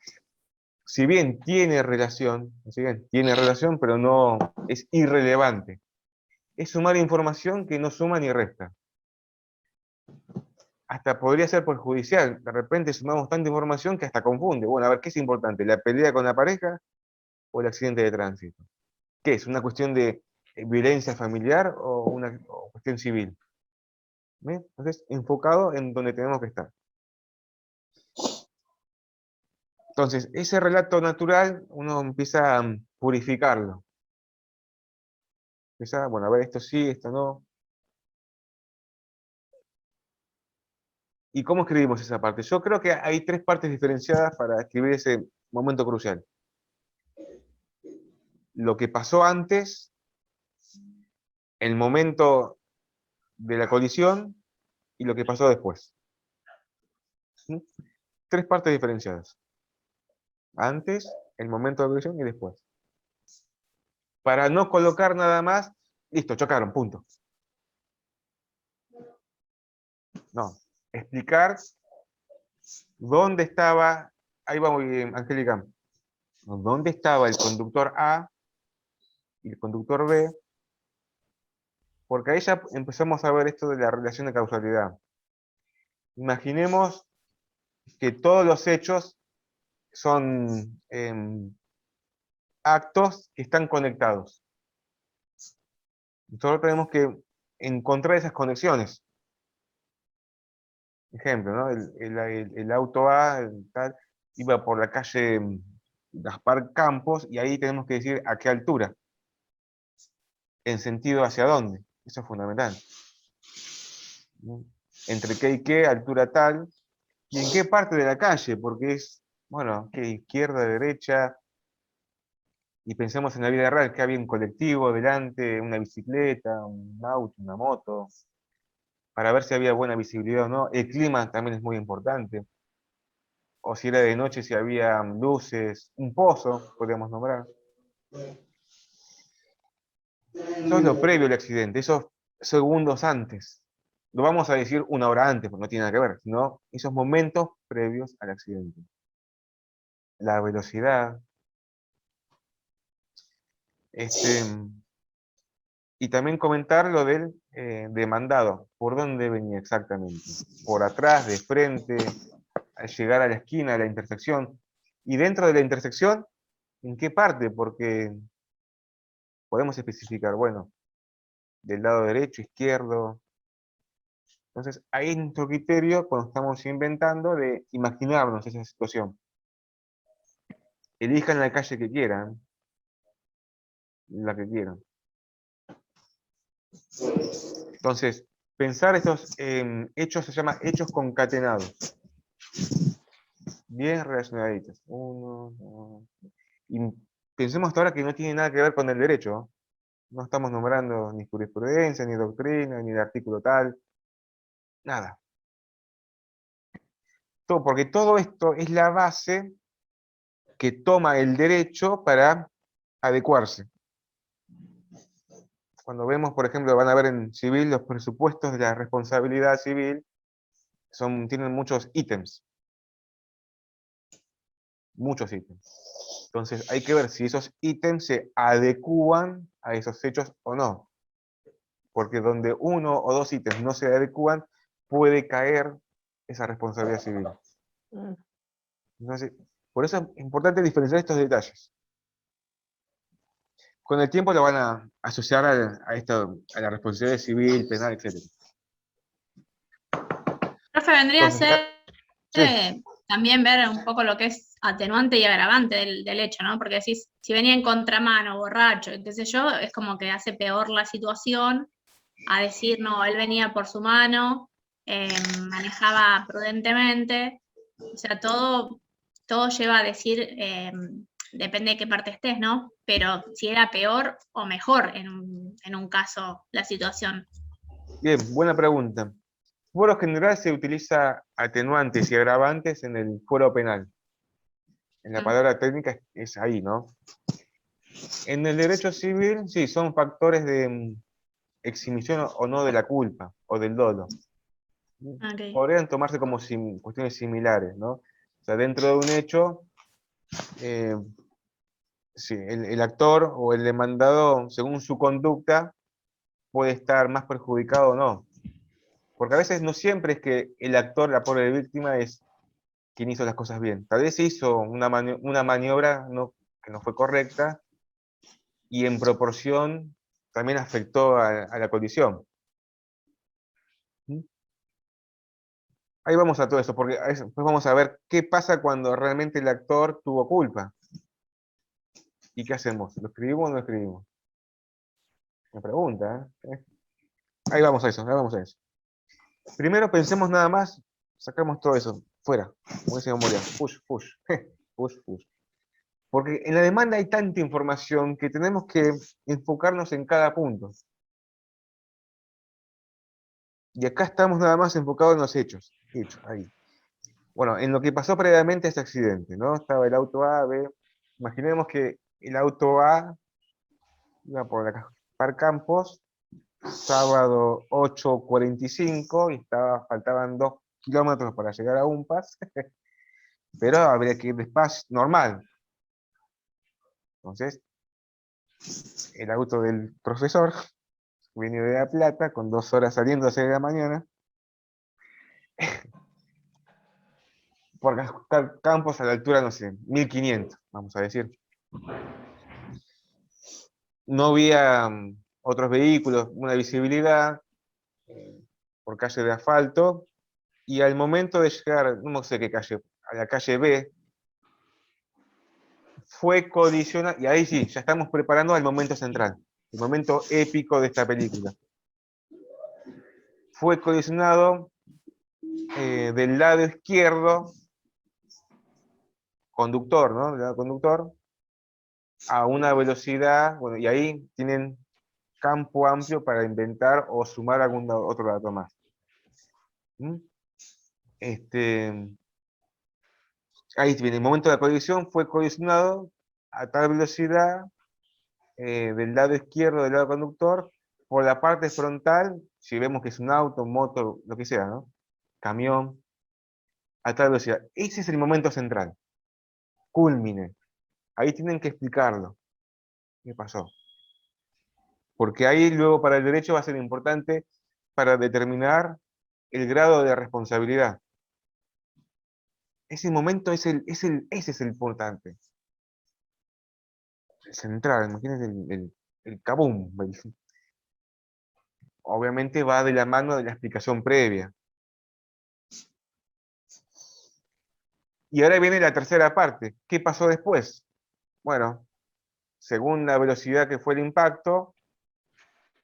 si bien tiene relación, pero no es irrelevante. es sumar información que no suma ni resta. Hasta podría ser perjudicial. De repente sumamos tanta información que hasta confunde. Bueno, a ver, ¿qué es importante? ¿La pelea con la pareja o el accidente de tránsito? ¿Qué es? ¿Una cuestión de violencia familiar o una cuestión civil? ¿Bien? Entonces, enfocado en donde tenemos que estar. Entonces, ese relato natural, uno empieza a purificarlo. Empieza, bueno, a ver, esto sí, esto no. ¿Y cómo escribimos esa parte? Yo creo que hay 3 partes diferenciadas para escribir ese momento crucial. Lo que pasó antes, el momento de la colisión y lo que pasó después. ¿Sí? 3 partes diferenciadas. Antes, el momento de la colisión y después. Para no colocar nada más, listo, chocaron, punto. No, explicar dónde estaba, ahí va muy bien, Angélica, dónde estaba el conductor A y el conductor B, porque ahí ya empezamos a ver esto de la relación de causalidad. Imaginemos que todos los hechos son actos que están conectados. Nosotros tenemos que encontrar esas conexiones. Ejemplo, ¿no? El auto A tal, iba por la calle Gaspar Campos y ahí tenemos que decir a qué altura. En sentido hacia dónde. Eso es fundamental. Entre qué y qué, altura tal, y en qué parte de la calle, porque es, bueno, que izquierda, derecha, y pensemos en la vida real, que había un colectivo delante, una bicicleta, un auto, una moto, para ver si había buena visibilidad o no. El clima también es muy importante. O si era de noche, si había luces, un pozo, podríamos nombrar. Eso es lo previo al accidente, esos segundos antes. No vamos a decir una hora antes, porque no tiene nada que ver, sino esos momentos previos al accidente. La velocidad. Y también comentar lo del demandado. ¿Por dónde venía exactamente? ¿Por atrás, de frente, al llegar a la esquina, a la intersección? Y dentro de la intersección, ¿en qué parte? Porque podemos especificar, bueno, del lado derecho, izquierdo. Entonces, ahí es nuestro criterio cuando estamos inventando de imaginarnos esa situación. Elijan la calle que quieran, la que quieran. Entonces, pensar estos hechos se llama hechos concatenados. Bien relacionaditos. Uno, dos. Y pensemos hasta ahora que no tiene nada que ver con el derecho. No estamos nombrando ni jurisprudencia, ni doctrina, ni el artículo tal. Nada. Porque todo esto es la base que toma el derecho para adecuarse. Cuando vemos, por ejemplo, van a ver en civil los presupuestos de la responsabilidad civil, tienen muchos ítems. Muchos ítems. Entonces hay que ver si esos ítems se adecúan a esos hechos o no. Porque donde 1 o 2 ítems no se adecúan, puede caer esa responsabilidad civil. Entonces, por eso es importante diferenciar estos detalles. Con el tiempo lo van a asociar a la responsabilidad civil, penal, etc. Profe, vendría a Entonces, ser sí. también ver un poco lo que es atenuante y agravante del hecho, ¿no? Porque decís, si venía en contramano, borracho, qué sé yo, es como que hace peor la situación a decir, no, él venía por su mano, manejaba prudentemente, o sea, todo lleva a decir, depende de qué parte estés, ¿no? Pero si era peor o mejor en un caso la situación. Bien, buena pregunta. Por lo general se utiliza atenuantes y agravantes en el fuero penal. En la palabra técnica es ahí, ¿no? En el derecho civil, sí, son factores de exhibición o no de la culpa o del dolo. Okay. Podrían tomarse como cuestiones similares, ¿no? O sea, dentro de un hecho, sí, el actor o el demandado, según su conducta, puede estar más perjudicado o no. Porque a veces no siempre es que el actor, la pobre víctima, es quien hizo las cosas bien. Tal vez hizo una maniobra que no fue correcta y en proporción también afectó a la colisión. ¿Mm? Ahí vamos a todo eso, porque después vamos a ver qué pasa cuando realmente el actor tuvo culpa. ¿Y qué hacemos? ¿Lo escribimos o no lo escribimos? Me pregunta, ¿eh? Ahí vamos a eso, ahí vamos a eso. Primero pensemos nada más, sacamos todo eso, fuera, como dice Moria, push, push, push, push. Porque en la demanda hay tanta información que tenemos que enfocarnos en cada punto. Y acá estamos nada más enfocados en los hechos, ahí. Bueno, en lo que pasó previamente a este accidente, ¿no? Estaba el auto A, B. Imaginemos que el auto A iba por la Gaspar Campos, sábado 8:45, y faltaban 2 kilómetros para llegar a UMPAS, pero habría que ir despacio, normal. Entonces, el auto del profesor venía de La Plata, con 2 horas saliendo a 6 de la mañana, por Gaspar Campos a la altura, no sé, 1500, vamos a decir. No había otros vehículos, una visibilidad por calle de asfalto, y al momento de llegar, no sé qué calle, a la calle B, fue colisionado, y ahí sí, ya estamos preparando al momento central, el momento épico de esta película. Fue colisionado del lado izquierdo, conductor, ¿no? Del lado conductor, a una velocidad, bueno, y ahí tienen campo amplio para inventar o sumar algún otro dato más. ¿Mm? Ahí viene, el momento de la colisión fue colisionado a tal velocidad del lado izquierdo del lado conductor, por la parte frontal, si vemos que es un auto, moto, lo que sea, ¿no? Camión, a tal velocidad. Ese es el momento central, cúlmine. Ahí tienen que explicarlo. ¿Qué pasó? Porque ahí luego para el derecho va a ser importante para determinar el grado de responsabilidad. Ese momento ese es el importante. El central, imagínense el kabum. Obviamente va de la mano de la explicación previa. Y ahora viene la tercera parte. ¿Qué pasó después? Bueno, según la velocidad que fue el impacto,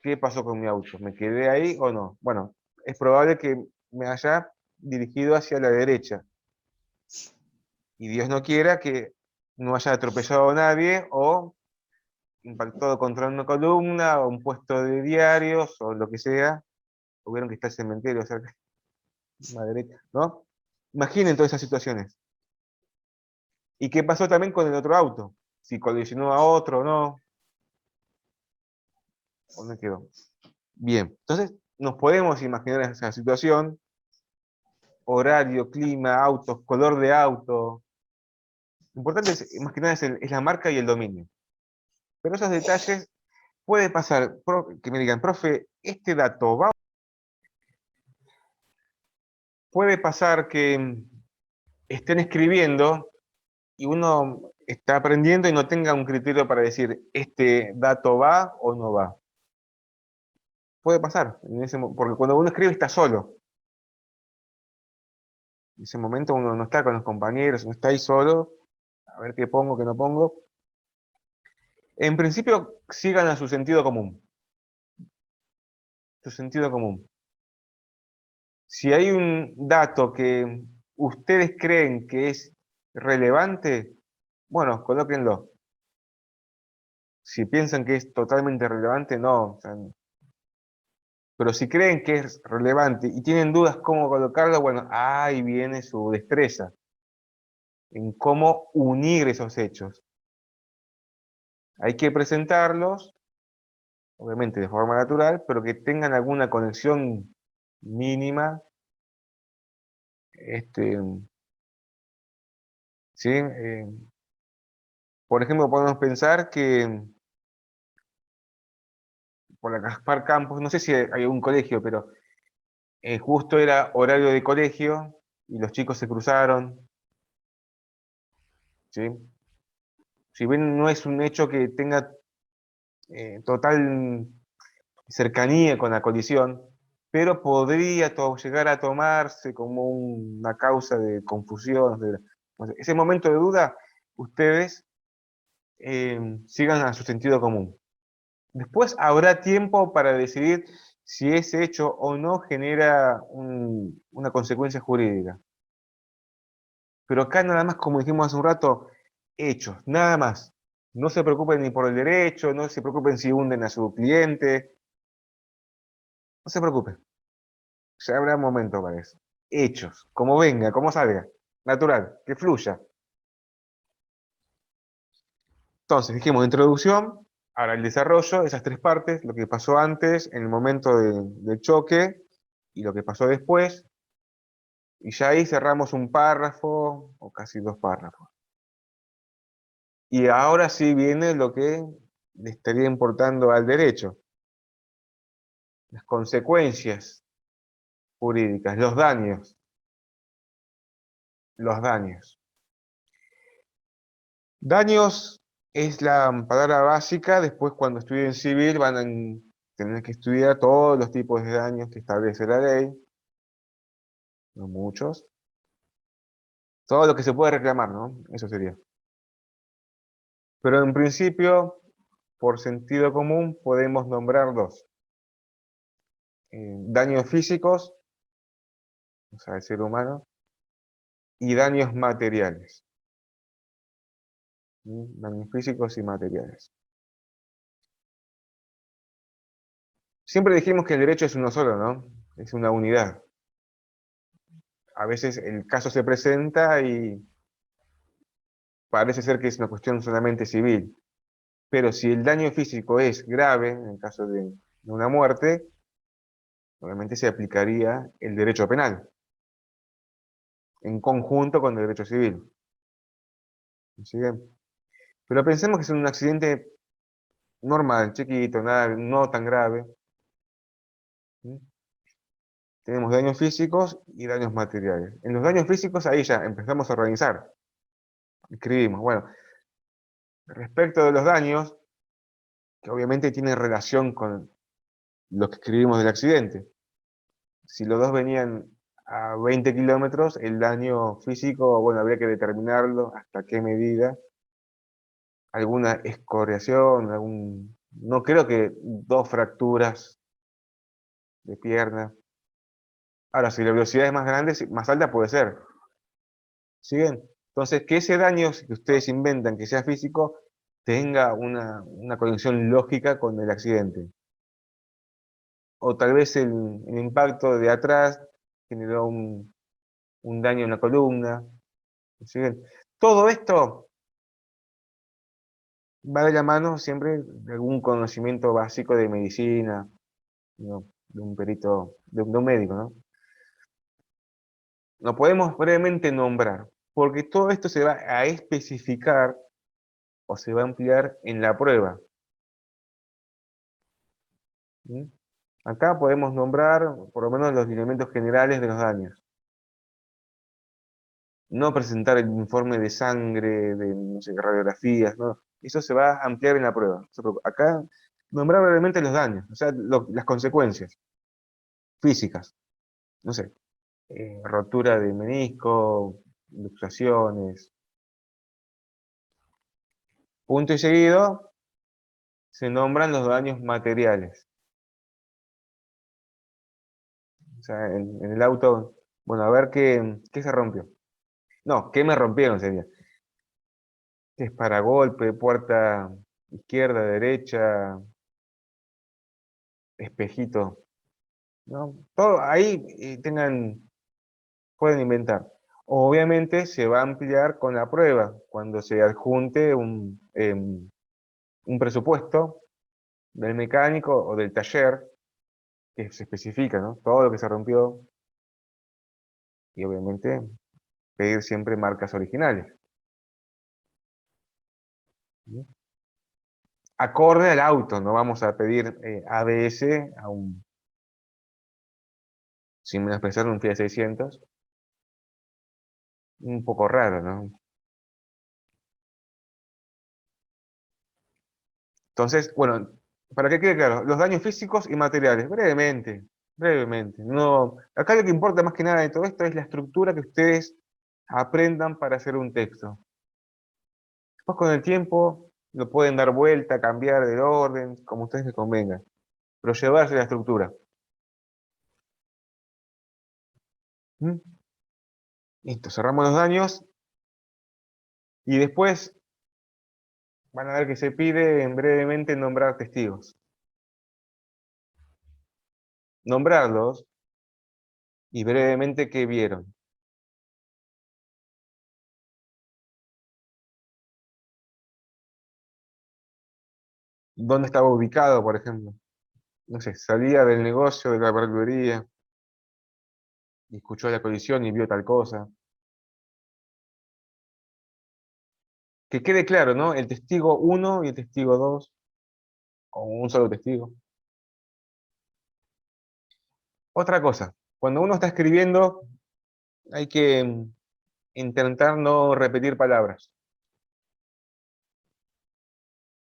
¿qué pasó con mi auto? ¿Me quedé ahí o no? Bueno, es probable que me haya dirigido hacia la derecha. Y Dios no quiera que no haya atropellado a nadie o impactado contra una columna o un puesto de diarios o lo que sea. Tuvieron que estar el cementerio cerca a la derecha, ¿no? Imaginen todas esas situaciones. ¿Y qué pasó también con el otro auto? Si colisionó a otro o no. ¿Dónde quedó? Bien, entonces nos podemos imaginar esa situación, horario, clima, autos, color de auto. Lo importante es imaginar es la marca y el dominio. Pero esos detalles puede pasar, que me digan, profe, este dato va. Puede pasar que estén escribiendo y uno está aprendiendo y no tenga un criterio para decir, este dato va o no va. Puede pasar, porque cuando uno escribe está solo. En ese momento uno no está con los compañeros, no está ahí solo, a ver qué pongo, qué no pongo. En principio, sigan a su sentido común. Su sentido común. Si hay un dato que ustedes creen que es relevante, bueno, colóquenlo. Si piensan que es totalmente relevante, no. O sea, pero si creen que es relevante y tienen dudas cómo colocarlo, bueno, ahí viene su destreza en cómo unir esos hechos. Hay que presentarlos, obviamente de forma natural, pero que tengan alguna conexión mínima. ¿Sí? Por ejemplo, podemos pensar que por la Gaspar Campos, no sé si hay un colegio, pero justo era horario de colegio y los chicos se cruzaron, ¿sí? Si bien no es un hecho que tenga total cercanía con la colisión, pero podría llegar a tomarse como una causa de confusión. Ese momento de duda, ustedes sigan a su sentido común. Después habrá tiempo para decidir si ese hecho o no genera una consecuencia jurídica. Pero acá nada más, como dijimos hace un rato, hechos, nada más. No se preocupen ni por el derecho, no se preocupen si hunden a su cliente, no se preocupen. Ya habrá momento para eso. Hechos, como venga, como salga, natural, que fluya. Entonces, dijimos introducción, ahora el desarrollo, esas tres partes, lo que pasó antes, en el momento del choque, y lo que pasó después, y ya ahí cerramos un párrafo, o casi dos párrafos. Y ahora sí viene lo que le estaría importando al derecho, las consecuencias jurídicas, los daños. Los daños. Daños es la palabra básica, después cuando estudien civil van a tener que estudiar todos los tipos de daños que establece la ley, no muchos. Todo lo que se puede reclamar, ¿no? Eso sería. Pero en principio, por sentido común, podemos nombrar dos. Daños físicos, o sea, el ser humano, y daños materiales. Daños físicos y materiales. Siempre dijimos que el derecho es uno solo, ¿no? Es una unidad. A veces el caso se presenta y parece ser que es una cuestión solamente civil. Pero si el daño físico es grave, en el caso de una muerte, obviamente se aplicaría el derecho penal, en conjunto con el derecho civil. ¿Sigue? Pero pensemos que es un accidente normal, chiquito, nada, no tan grave. ¿Sí? Tenemos daños físicos y daños materiales. En los daños físicos ahí ya empezamos a organizar. Escribimos, bueno, respecto de los daños, que obviamente tienen relación con lo que escribimos del accidente. Si los dos venían a 20 kilómetros, el daño físico, bueno, habría que determinarlo hasta qué medida. Alguna escoriación, no creo que dos fracturas de pierna. Ahora, si la velocidad es más grande, más alta puede ser. ¿Siguen? Entonces, que ese daño que ustedes inventan que sea físico, tenga una conexión lógica con el accidente. O tal vez el impacto de atrás generó un daño en la columna. ¿Siguen? Todo esto va de la mano siempre de algún conocimiento básico de medicina, ¿no? De un perito, de un médico, ¿no? Lo podemos brevemente nombrar, porque todo esto se va a especificar o se va a ampliar en la prueba. ¿Sí? Acá podemos nombrar por lo menos los lineamientos generales de los daños. No presentar el informe de sangre, de no sé, radiografías, ¿no? Eso se va a ampliar en la prueba. Acá nombrar brevemente los daños, o sea, las consecuencias físicas. No sé, rotura de menisco, luxaciones. Punto y seguido, se nombran los daños materiales. O sea, en el auto, bueno, a ver qué se rompió. No, ¿qué me rompieron sería? Es para golpe, puerta izquierda, derecha, espejito, ¿no? Todo ahí pueden inventar. Obviamente se va a ampliar con la prueba, cuando se adjunte un presupuesto del mecánico o del taller, que se especifica, ¿no? Todo lo que se rompió, y obviamente pedir siempre marcas originales. ¿Sí? acorde al auto, no vamos a pedir ABS a sin menospreciar un Fiat 600. Un poco raro, ¿no? Entonces, bueno, para que quede claro, los daños físicos y materiales, brevemente, brevemente. No, acá lo que importa más que nada de todo esto es la estructura que ustedes aprendan para hacer un texto. Después con el tiempo lo pueden dar vuelta, cambiar el orden, como ustedes les convenga, pero llevarse la estructura. ¿Mm? Listo, cerramos los daños y después van a ver que se pide brevemente nombrar testigos. Nombrarlos y brevemente qué vieron. ¿Dónde estaba ubicado, por ejemplo? No sé, salía del negocio de la verdulería y escuchó la colisión y vio tal cosa. Que quede claro, ¿no? El testigo 1 y el testigo 2, o un solo testigo. Otra cosa, cuando uno está escribiendo, hay que intentar no repetir palabras.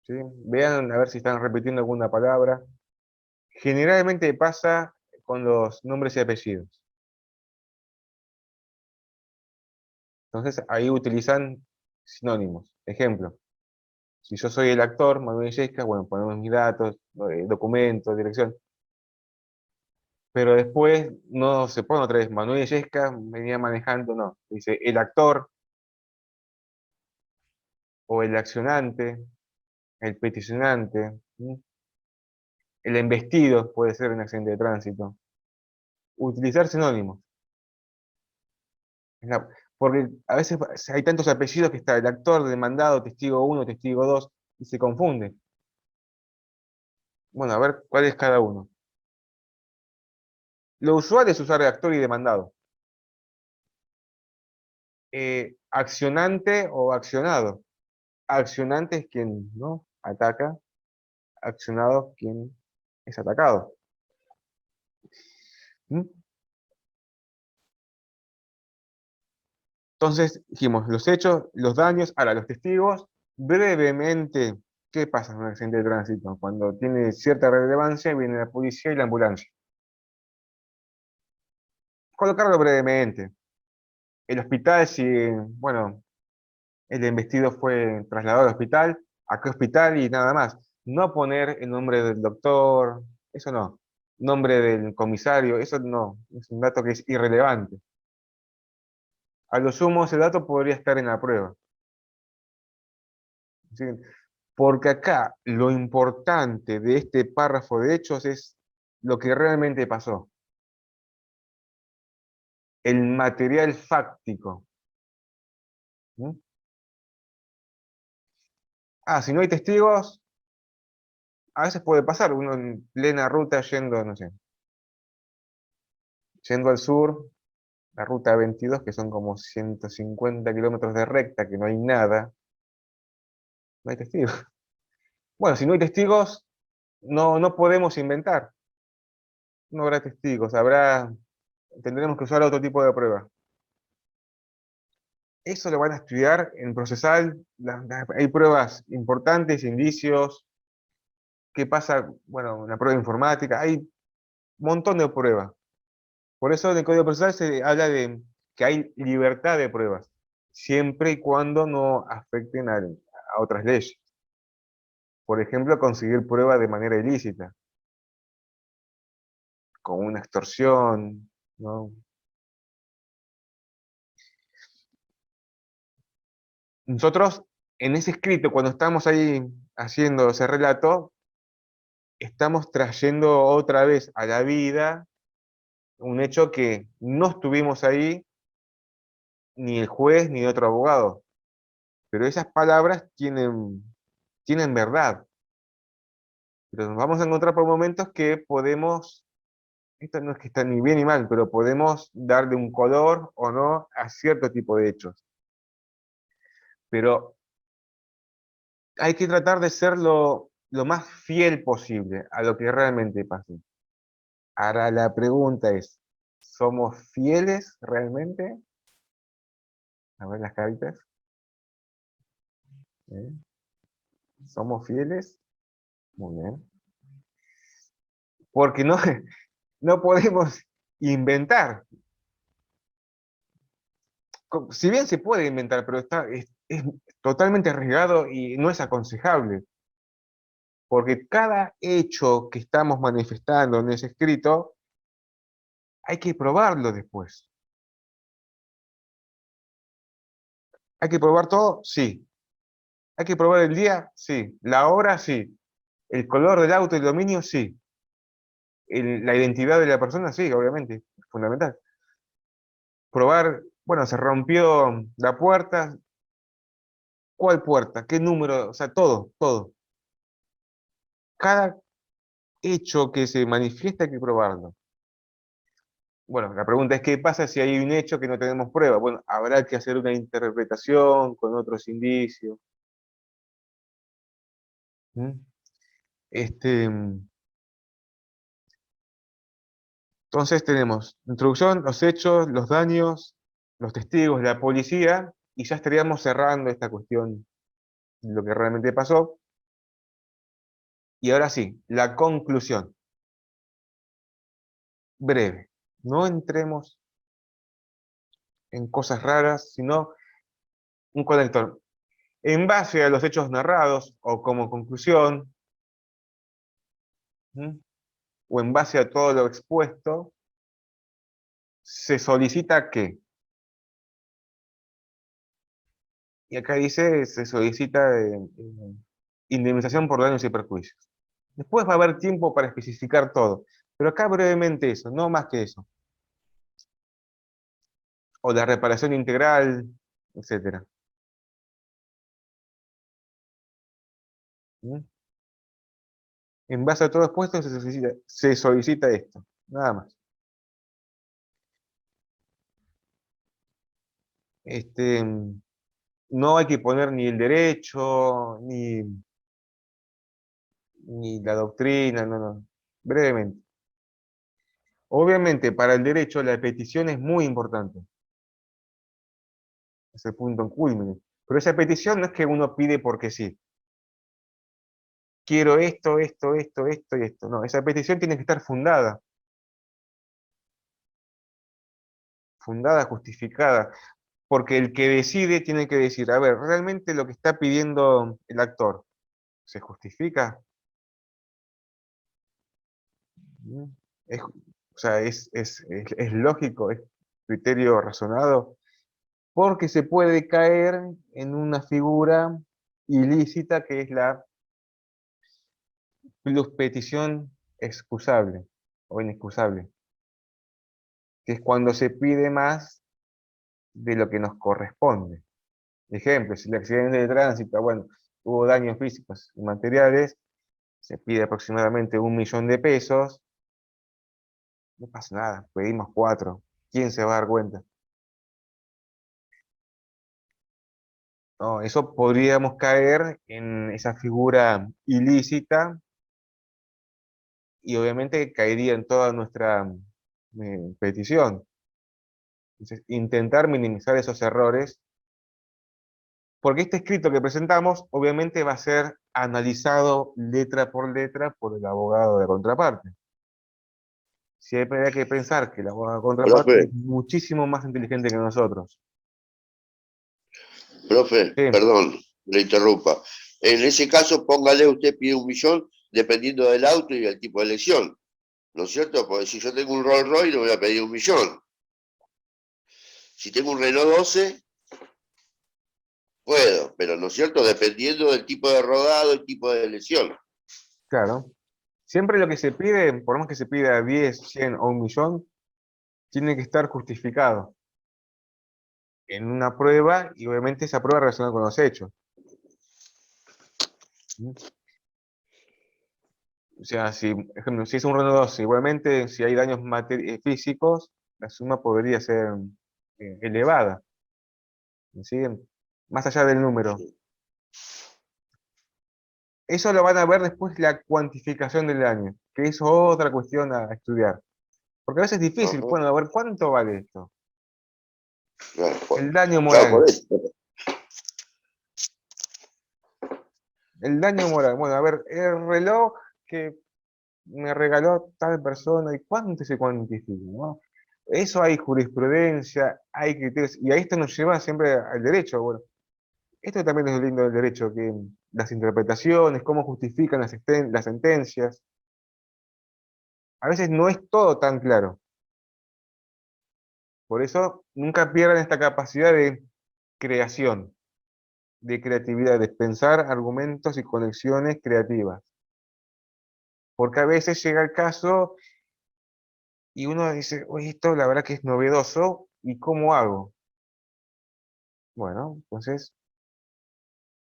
¿Sí? Vean a ver si están repitiendo alguna palabra. Generalmente pasa con los nombres y apellidos. Entonces ahí utilizan sinónimos. Ejemplo, si yo soy el actor, Manuel Yesca, bueno, ponemos mis datos, documentos, dirección. Pero después no se pone otra vez, Manuel Yesca venía manejando, no. Dice el actor, o el accionante, el peticionante, ¿sí? El embestido puede ser un accidente de tránsito. Utilizar sinónimos. Porque a veces hay tantos apellidos que está el actor, demandado, testigo 1, testigo 2, y se confunde. Bueno, a ver cuál es cada uno. Lo usual es usar actor y demandado. Accionante o accionado. Accionante es quien no ataca, accionado quien es atacado. ¿Mm? Entonces, dijimos, los hechos, los daños, ahora los testigos, brevemente, ¿qué pasa en un accidente de tránsito? Cuando tiene cierta relevancia, viene la policía y la ambulancia. Colocarlo brevemente. El hospital, si, bueno, el embestido fue trasladado al hospital, ¿a qué hospital? Y nada más. No poner el nombre del doctor, eso no. Nombre del comisario, eso no. Es un dato que es irrelevante. A lo sumo, ese dato podría estar en la prueba. ¿Sí? Porque acá lo importante de este párrafo de hechos es lo que realmente pasó. El material fáctico. ¿Mm? Si no hay testigos, a veces puede pasar, uno en plena ruta yendo, no sé, yendo al sur, la ruta 22, que son como 150 kilómetros de recta, que no hay nada, no hay testigos. Bueno, si no hay testigos, no podemos inventar. No habrá testigos, tendremos que usar otro tipo de prueba. Eso lo van a estudiar en procesal, hay pruebas importantes, indicios, qué pasa, bueno, en la prueba informática, hay un montón de pruebas. Por eso en el Código Procesal se habla de que hay libertad de pruebas, siempre y cuando no afecten a otras leyes. Por ejemplo, conseguir pruebas de manera ilícita, como una extorsión, ¿no? Nosotros, en ese escrito, cuando estamos ahí haciendo ese relato, estamos trayendo otra vez a la vida un hecho que no estuvimos ahí, ni el juez ni otro abogado. Pero esas palabras tienen verdad. Pero nos vamos a encontrar por momentos que podemos, esto no es que está ni bien ni mal, pero podemos darle un color o no a cierto tipo de hechos. Pero hay que tratar de ser lo lo más fiel posible a lo que realmente pasó. Ahora la pregunta es, ¿somos fieles realmente? A ver las caritas. ¿Eh? ¿Somos fieles? Muy bien. Porque no, no podemos inventar. Si bien se puede inventar, pero es totalmente arriesgado y no es aconsejable. Porque cada hecho que estamos manifestando en ese escrito, hay que probarlo después. ¿Hay que probar todo? Sí. ¿Hay que probar el día? Sí. ¿La hora? Sí. ¿El color del auto y el dominio? Sí. La identidad de la persona? Sí, obviamente. Es fundamental. Probar, bueno, se rompió la puerta. ¿Cuál puerta? ¿Qué número? O sea, todo, todo. Cada hecho que se manifiesta hay que probarlo. Bueno, la pregunta es, ¿qué pasa si hay un hecho que no tenemos prueba? Bueno, habrá que hacer una interpretación con otros indicios. ¿Mm? Entonces tenemos introducción, los hechos, los daños, los testigos, la policía, y ya estaríamos cerrando esta cuestión de lo que realmente pasó. Y ahora sí, la conclusión. Breve. No entremos en cosas raras, sino un conector. En base a los hechos narrados o como conclusión, ¿m? O en base a todo lo expuesto, se solicita que, y acá dice, se solicita indemnización por daños y perjuicios. Después va a haber tiempo para especificar todo, pero acá brevemente eso, no más que eso. O la reparación integral, etc. ¿Mm? En base a todo expuesto se solicita esto, nada más. No hay que poner ni el derecho, ni la doctrina, no, no. Brevemente. Obviamente, para el derecho la petición es muy importante. Es el punto en culmine. Pero esa petición no es que uno pide porque sí. Quiero esto, esto, esto, esto y esto. No, esa petición tiene que estar fundada. Fundada, justificada. Porque el que decide tiene que decir, a ver, ¿realmente lo que está pidiendo el actor se justifica? ¿Mm? O sea, es lógico, es criterio razonado, porque se puede caer en una figura ilícita que es la pluspetición excusable o inexcusable, que es cuando se pide más de lo que nos corresponde. Ejemplo, si el accidente de tránsito, bueno, hubo daños físicos y materiales, se pide aproximadamente 1.000.000 de pesos, no pasa nada, pedimos 4, ¿quién se va a dar cuenta? No, eso podríamos caer en esa figura ilícita y obviamente caería en toda nuestra petición. Entonces, intentar minimizar esos errores, porque este escrito que presentamos obviamente va a ser analizado letra por el abogado de contraparte. Siempre hay que pensar que el abogado de contraparte Profe, es muchísimo más inteligente que nosotros. profe, Sí, perdón, le interrumpa. En ese caso, póngale, usted pide 1.000.000 dependiendo del auto y del tipo de elección. ¿No es cierto? Porque si yo tengo un Rolls Royce, no voy a pedir 1.000.000. Si tengo un Renault 12, puedo, pero ¿no es cierto? Dependiendo del tipo de rodado y tipo de lesión. claro. Siempre lo que se pide, por más que se pida 10, 100 o 1.000.000, tiene que estar justificado en una prueba y obviamente esa prueba relacionada con los hechos. ¿Mm? O sea, ejemplo, si es un Renault 12, igualmente si hay daños físicos, la suma podría ser elevada. ¿Sí? Más allá del número. Eso lo van a ver después la cuantificación del daño, que es otra cuestión a estudiar. Porque a veces es difícil, Ajá. bueno, a ver, ¿cuánto vale esto? Claro, El daño claro, por moral. eso. El daño moral. Bueno, a ver, el reloj que me regaló tal persona, ¿y cuánto se cuantifica, no? Eso hay jurisprudencia, hay criterios, y a esto nos lleva siempre al derecho. Bueno, esto también es lo lindo del derecho, que las interpretaciones, cómo justifican las sentencias, a veces no es todo tan claro. Por eso nunca pierdan esta capacidad de creación, de creatividad, de pensar argumentos y conexiones creativas. Porque a veces llega el caso y uno dice, oye, esto la verdad que es novedoso, ¿y cómo hago? Bueno, entonces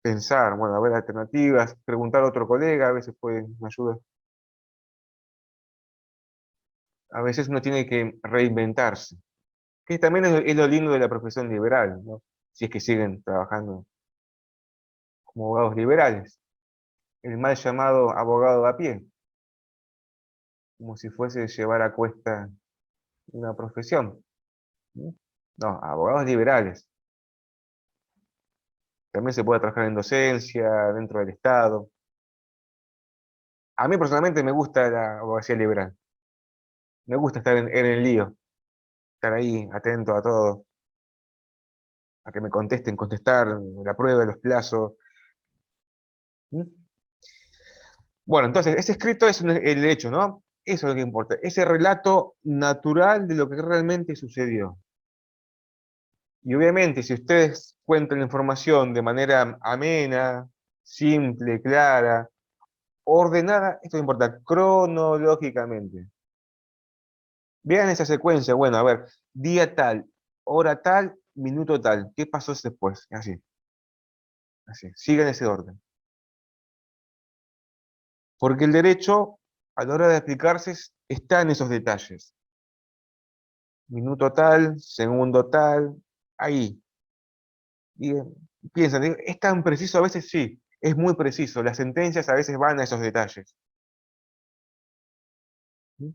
pensar, bueno, a ver alternativas, preguntar a otro colega, a veces me ayuda. A veces uno tiene que reinventarse, que también es lo lindo de la profesión liberal, ¿no? Si es que siguen trabajando como abogados liberales, el mal llamado abogado a pie, como si fuese llevar a cuesta una profesión, ¿no? No, abogados liberales. También se puede trabajar en docencia, dentro del Estado. A mí personalmente me gusta la abogacía liberal. Me gusta estar en el lío, estar ahí atento a todo, a que me contesten, contestar, la prueba, los plazos. ¿Mm? Bueno, entonces, ese escrito es el hecho, ¿no? Eso es lo que importa. Ese relato natural de lo que realmente sucedió. Y obviamente, si ustedes cuentan la información de manera amena, simple, clara, ordenada, esto importa, cronológicamente. Vean esa secuencia, bueno, a ver, día tal, hora tal, minuto tal, ¿qué pasó después? Así, así, sigan ese orden. Porque el derecho, a la hora de explicarse, está en esos detalles. Minuto tal, segundo tal, ahí. Y piensan, ¿es tan preciso? A veces sí, es muy preciso. Las sentencias a veces van a esos detalles. ¿Mm?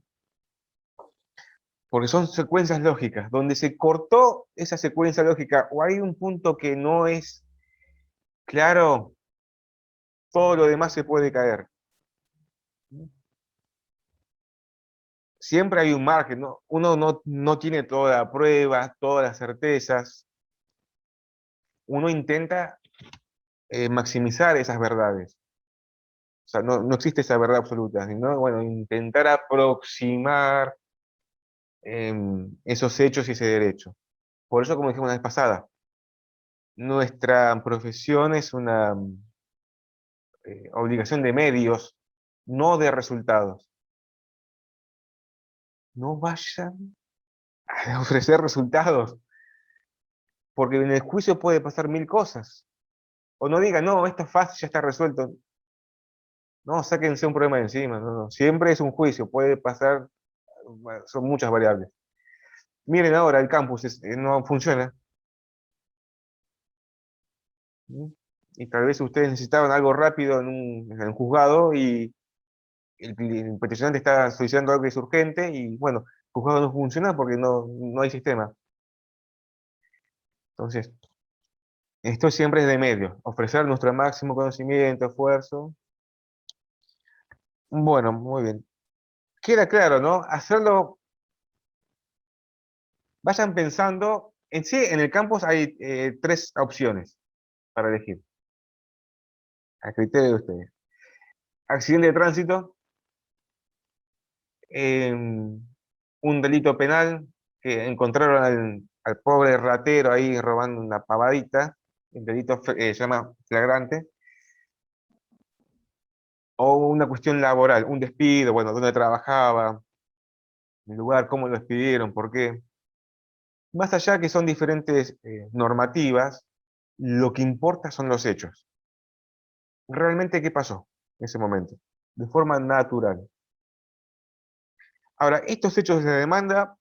Porque son secuencias lógicas. Donde se cortó esa secuencia lógica o hay un punto que no es claro, todo lo demás se puede caer. ¿Mm? Siempre hay un margen, ¿no? Uno no tiene toda la prueba, todas las certezas. Uno intenta maximizar esas verdades. O sea, no existe esa verdad absoluta, sino, bueno, intentar aproximar esos hechos y ese derecho. Por eso, como dijimos la vez pasada, nuestra profesión es una obligación de medios, no de resultados. No vayan a ofrecer resultados, porque en el juicio puede pasar mil cosas. O no digan, no, esto es fácil, ya está resuelto. No, sáquense un problema de encima. No, no. Siempre es un juicio, puede pasar, bueno, son muchas variables. Miren ahora, el campus no funciona. ¿Mm? Y tal vez ustedes necesitaban algo rápido en un juzgado y el peticionante está solicitando algo que es urgente y bueno, el juzgado no funciona porque no hay sistema. Entonces, esto siempre es de medio, ofrecer nuestro máximo conocimiento, esfuerzo. Bueno, muy bien. Queda claro, ¿no? Hacerlo, vayan pensando, en sí, en el campus hay tres opciones para elegir, a criterio de ustedes. Accidente de tránsito, un delito penal, que encontraron al pobre ratero ahí robando una pavadita, el delito se llama flagrante, o una cuestión laboral, un despido, bueno, dónde trabajaba, el lugar, cómo lo despidieron, por qué. Más allá que son diferentes normativas, lo que importa son los hechos. Realmente, ¿qué pasó en ese momento? De forma natural. Ahora, estos hechos de demanda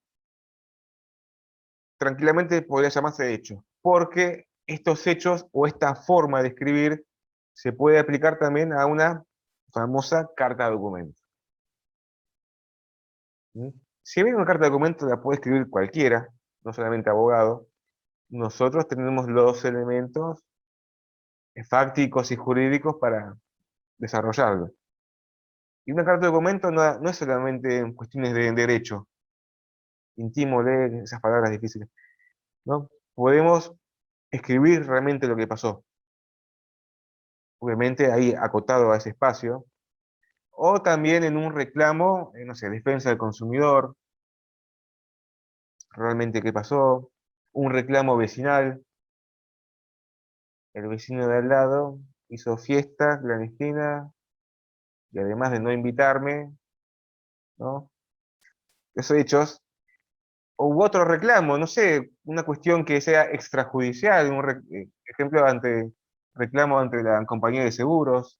tranquilamente podría llamarse hechos, porque estos hechos o esta forma de escribir se puede aplicar también a una famosa carta de documento. ¿Mm? Si bien una carta de documento la puede escribir cualquiera, no solamente abogado, nosotros tenemos los elementos fácticos y jurídicos para desarrollarlo. Y una carta de documento no es solamente cuestiones de derecho, intimo, leer esas palabras difíciles, ¿no? Podemos escribir realmente lo que pasó. Obviamente ahí acotado a ese espacio, o también en un reclamo, no sé, defensa del consumidor, realmente qué pasó, un reclamo vecinal, el vecino de al lado hizo fiesta clandestina, y además de no invitarme, ¿no? Esos hechos, u otro reclamo, no sé, una cuestión que sea extrajudicial, ejemplo, reclamo ante la compañía de seguros,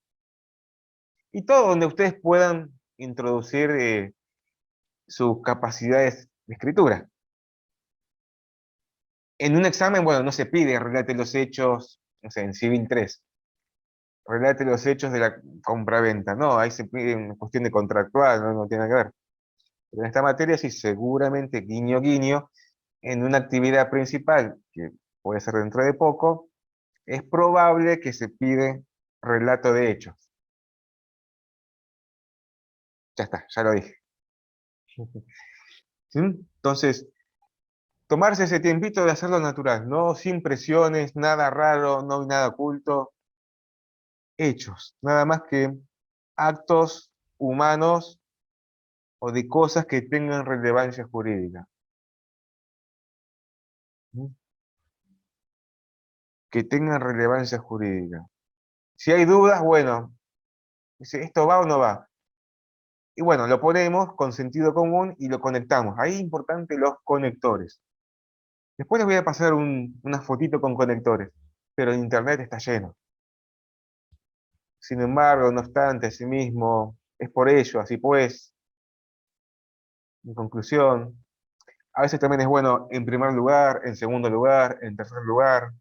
y todo donde ustedes puedan introducir sus capacidades de escritura. En un examen, bueno, no se pide relate los hechos, no sé, en Civil 3, relate los hechos de la compraventa, no, ahí se pide una cuestión de contractual, no tiene nada que ver. Pero en esta materia sí, seguramente, guiño, guiño, en una actividad principal, que puede ser dentro de poco, es probable que se pide relato de hechos. Ya está, ya lo dije. ¿Sí? Entonces, tomarse ese tiempito de hacerlo natural, no sin presiones, nada raro, no hay nada oculto. Hechos, nada más que actos humanos o de cosas que tengan relevancia jurídica. ¿Mm? Que tengan relevancia jurídica. Si hay dudas, bueno, dice, ¿esto va o no va? Y bueno, lo ponemos con sentido común y lo conectamos. Ahí es importante los conectores. Después les voy a pasar una fotito con conectores, pero en internet está lleno. Sin embargo, no obstante, asimismo, es por ello, así pues, en conclusión, a veces también es bueno en primer lugar, en segundo lugar, en tercer lugar,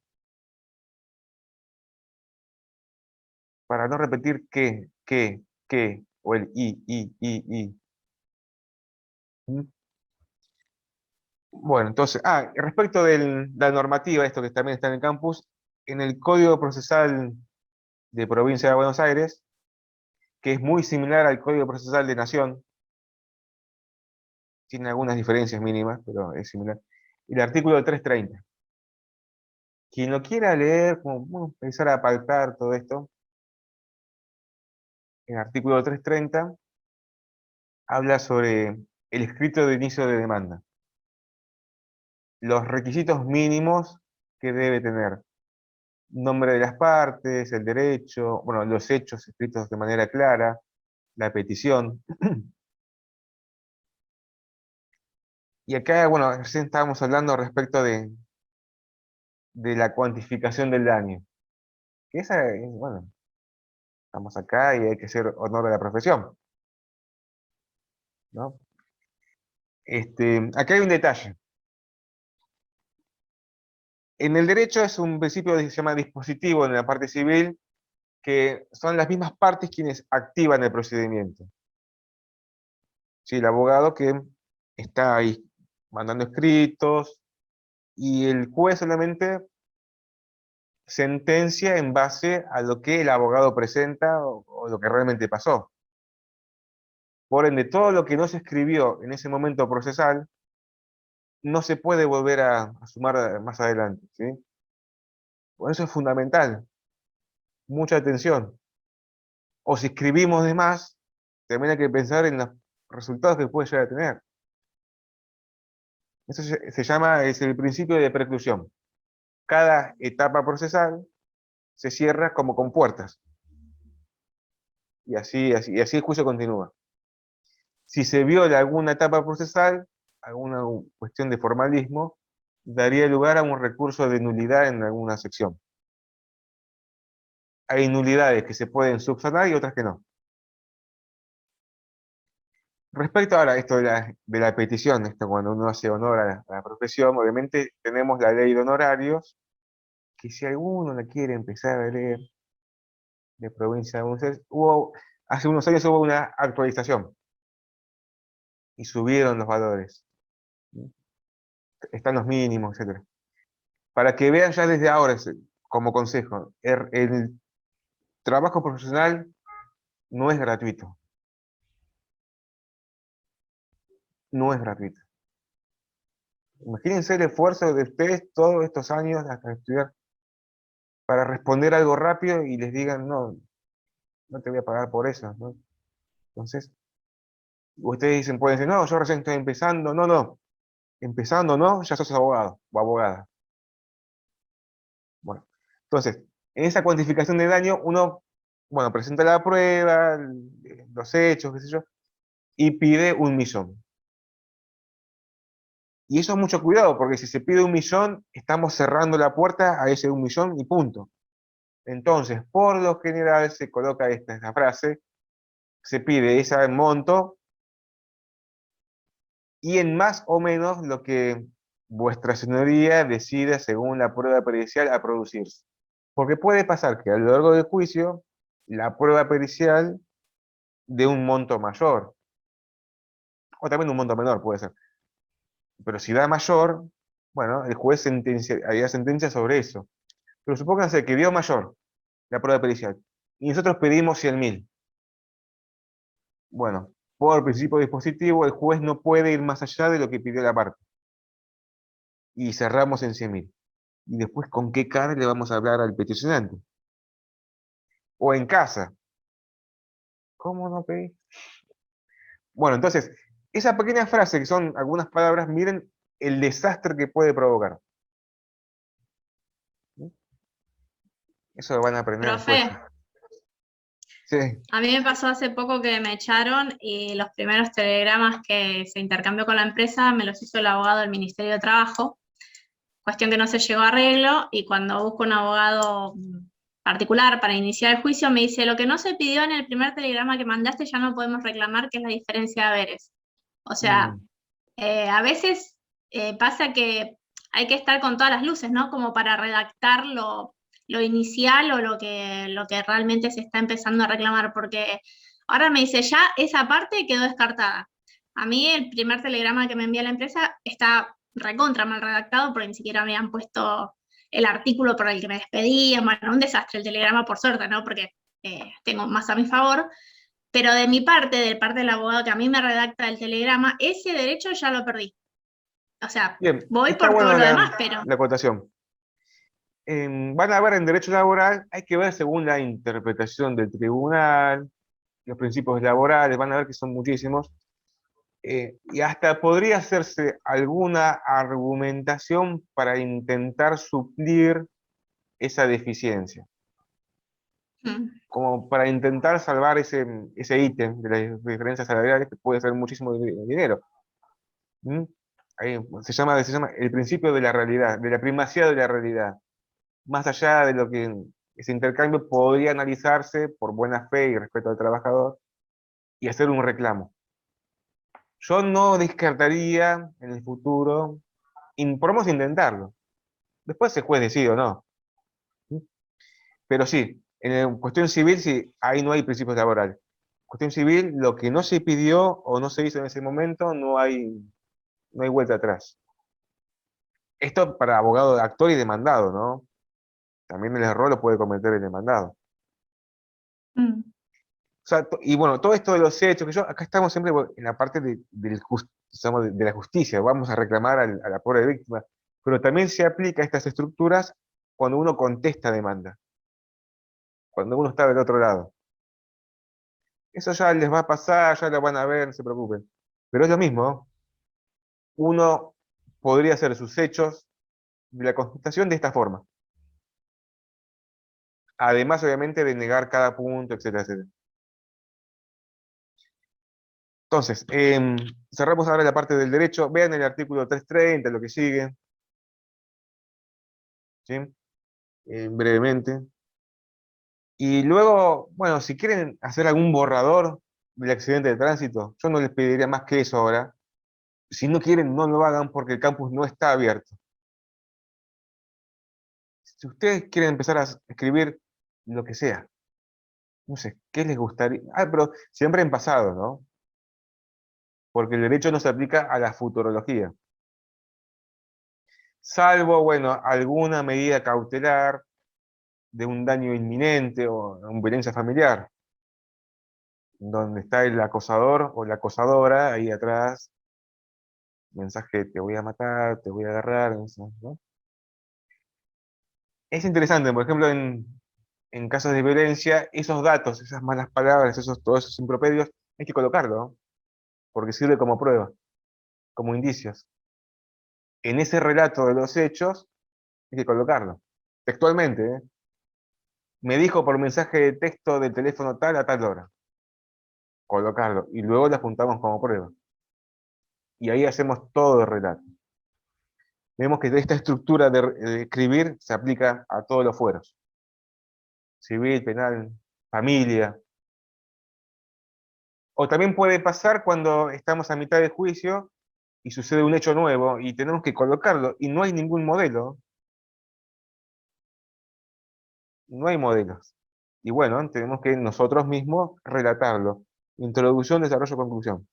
para no repetir que, o el y. ¿Mm? Bueno, entonces, respecto de la normativa, esto que también está en el campus, en el Código Procesal de Provincia de Buenos Aires, que es muy similar al Código Procesal de Nación, tiene algunas diferencias mínimas, pero es similar. El artículo 330. Quien lo quiera leer, como bueno, empezar a palpar todo esto, el artículo 330 habla sobre el escrito de inicio de demanda, los requisitos mínimos que debe tener: nombre de las partes, el derecho, bueno, los hechos escritos de manera clara, la petición. Y acá, bueno, recién estábamos hablando respecto de la cuantificación del daño. Que esa, bueno, estamos acá y hay que hacer honor a la profesión, ¿no? Acá hay un detalle. En el derecho es un principio que se llama dispositivo en la parte civil, que son las mismas partes quienes activan el procedimiento. Sí, el abogado que está ahí mandando escritos, y el juez solamente sentencia en base a lo que el abogado presenta o lo que realmente pasó. Por ende, todo lo que no se escribió en ese momento procesal no se puede volver a sumar más adelante, ¿sí? Por eso es fundamental, mucha atención. O si escribimos de más, también hay que pensar en los resultados que puede llegar a tener. Eso se llama, es el principio de preclusión. Cada etapa procesal se cierra como con puertas. Y así el juicio continúa. Si se viola alguna etapa procesal, alguna cuestión de formalismo, daría lugar a un recurso de nulidad en alguna sección. Hay nulidades que se pueden subsanar y otras que no. Respecto ahora a esto de la petición, esto cuando uno hace honor a la profesión, obviamente tenemos la ley de honorarios, que si alguno la quiere empezar a leer, de Provincia de Buenos Aires, hace unos años hubo una actualización y subieron los valores. Están los mínimos, etc. Para que vean ya desde ahora, como consejo, el trabajo profesional no es gratuito. No es gratuito. Imagínense el esfuerzo de ustedes todos estos años hasta estudiar para responder algo rápido y les digan, no, no te voy a pagar por eso, ¿no? Entonces, ustedes dicen, pueden decir, no, yo recién estoy empezando. No, no. Empezando, no, ya sos abogado o abogada. Bueno, entonces, en esa cuantificación de daño, uno, bueno, presenta la prueba, los hechos, qué sé yo, y pide 1.000.000. Y eso es mucho cuidado, porque si se pide 1.000.000, estamos cerrando la puerta a ese 1.000.000 y punto. Entonces, por lo general se coloca esta frase, se pide ese monto, y en más o menos lo que vuestra señoría decida según la prueba pericial a producirse. Porque puede pasar que a lo largo del juicio, la prueba pericial de un monto mayor, o también un monto menor puede ser. Pero si da mayor, bueno, el juez haría sentencia sobre eso. Pero supónganse que dio mayor la prueba pericial, y nosotros pedimos 100.000. Bueno, por principio dispositivo, el juez no puede ir más allá de lo que pidió la parte. Y cerramos en 100.000. Y después, ¿con qué cara le vamos a hablar al peticionante? O en casa. ¿Cómo no pedí? Bueno, entonces, esa pequeña frase, que son algunas palabras, miren el desastre que puede provocar. Eso lo van a aprender después. Profe, Sí. a mí me pasó hace poco que me echaron y los primeros telegramas que se intercambió con la empresa me los hizo el abogado del Ministerio de Trabajo, cuestión que no se llegó a arreglo, y cuando busco un abogado particular para iniciar el juicio me dice, lo que no se pidió en el primer telegrama que mandaste ya no podemos reclamar, que es la diferencia de haberes. O sea, a veces pasa que hay que estar con todas las luces, ¿no? Como para redactar lo inicial o lo que realmente se está empezando a reclamar, porque ahora me dice, ya esa parte quedó descartada. A mí el primer telegrama que me envía la empresa está recontra mal redactado porque ni siquiera me han puesto el artículo por el que me despedían. Bueno, un desastre el telegrama, por suerte, ¿no? Porque tengo más a mi favor. Pero de mi parte, del parte del abogado que a mí me redacta el telegrama, ese derecho ya lo perdí. O sea, Bien, voy está por todo buena lo demás, pero... la acotación. Van a ver en derecho laboral, hay que ver según la interpretación del tribunal, los principios laborales, van a ver que son muchísimos, y hasta podría hacerse alguna argumentación para intentar suplir esa deficiencia, como para intentar salvar ese ítem de las diferencias salariales, que puede ser muchísimo dinero. ¿Mm? Ahí se llama el principio de la realidad, de la primacía de la realidad. Más allá de lo que ese intercambio podría analizarse por buena fe y respeto al trabajador y hacer un reclamo. Yo no descartaría en el futuro, podemos intentarlo. Después el juez decide o no. Pero sí, en cuestión civil, sí, ahí no hay principios laborales. Cuestión civil, lo que no se pidió o no se hizo en ese momento, no hay vuelta atrás. Esto para abogado, actor y demandado, ¿no? También el error lo puede cometer el demandado. O sea, y bueno, todo esto de los hechos, que acá estamos siempre en la parte de la justicia, vamos a reclamar a la pobre víctima, pero también se aplica a estas estructuras cuando uno contesta demanda, cuando uno está del otro lado. Eso ya les va a pasar, ya lo van a ver, no se preocupen. Pero es lo mismo, ¿no? Uno podría hacer sus hechos de la contestación de esta forma. Además, obviamente, de negar cada punto, etcétera, etcétera. Entonces, cerramos ahora la parte del derecho. Vean el artículo 330, lo que sigue. ¿Sí? Brevemente. Y luego, bueno, si quieren hacer algún borrador del accidente de tránsito, yo no les pediría más que eso ahora. Si no quieren, no lo hagan porque el campus no está abierto. Si ustedes quieren empezar a escribir lo que sea, No sé, ¿qué les gustaría? Ah, pero siempre en pasado, ¿no? Porque el derecho no se aplica a la futurología. Salvo, bueno, alguna medida cautelar de un daño inminente o una violencia familiar, donde está el acosador o la acosadora ahí atrás, mensaje, te voy a matar, te voy a agarrar, ¿no? Es interesante, por ejemplo, en casos de violencia, esos datos, esas malas palabras, todos esos improperios, hay que colocarlo, ¿no? Porque sirve como prueba, como indicios. En ese relato de los hechos, hay que colocarlo, textualmente, ¿eh? Me dijo por mensaje de texto del teléfono tal a tal hora. Colocarlo. Y luego lo juntamos como prueba. Y ahí hacemos todo el relato. Vemos que esta estructura de escribir se aplica a todos los fueros. Civil, penal, familia. O también puede pasar cuando estamos a mitad de juicio y sucede un hecho nuevo y tenemos que colocarlo y no hay ningún modelo. No hay modelos. Y bueno, tenemos que nosotros mismos relatarlo. Introducción, desarrollo, conclusión.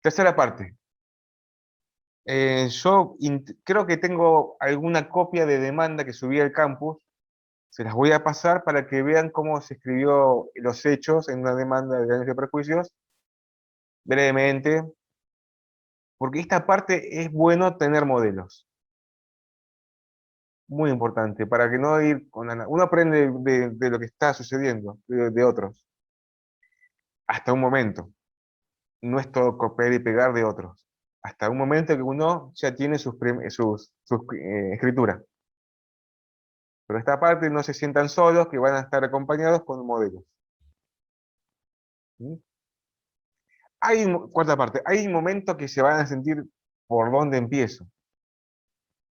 Tercera parte. Yo creo que tengo alguna copia de demanda que subí al campus. Se las voy a pasar para que vean cómo se escribió los hechos en una demanda de daños y perjuicios, brevemente, porque esta parte es bueno tener modelos. Muy importante, para que no ir con uno aprende de lo que está sucediendo, de otros, hasta un momento. No es todo copiar y pegar de otros. Hasta un momento que uno ya tiene sus escrituras. Pero esta parte no se sientan solos, que van a estar acompañados con modelos. ¿Sí? Cuarta parte, hay momentos que se van a sentir por dónde empiezo.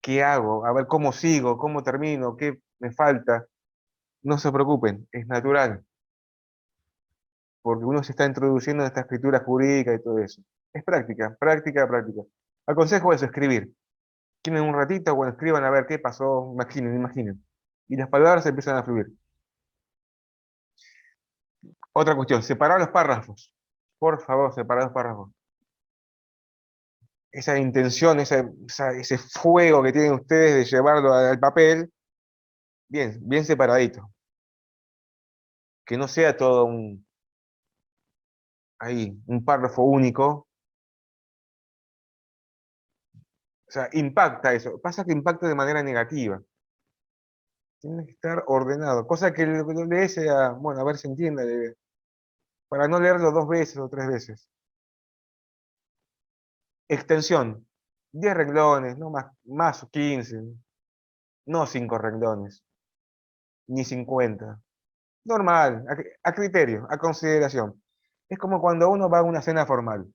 ¿Qué hago? A ver cómo sigo, cómo termino, qué me falta. No se preocupen, es natural. Porque uno se está introduciendo en esta escritura jurídica y todo eso. Es práctica, práctica, práctica. Aconsejo eso, escribir. Tienen un ratito, bueno, escriban a ver qué pasó, imaginen, imaginen. Y las palabras empiezan a fluir. Otra cuestión, separar los párrafos. Por favor, separar los párrafos. Esa intención, ese fuego que tienen ustedes de llevarlo al papel, bien, bien separadito. Que no sea todo un párrafo único. O sea, impacta eso. Pasa que impacta de manera negativa. Tiene que estar ordenado. Cosa que lo lees sea, bueno, a ver si entiende. Para no leerlo 2 veces o 3 veces. Extensión. 10 renglones, no más 15. No 5 renglones. Ni 50. Normal, a criterio, a consideración. Es como cuando uno va a una cena formal.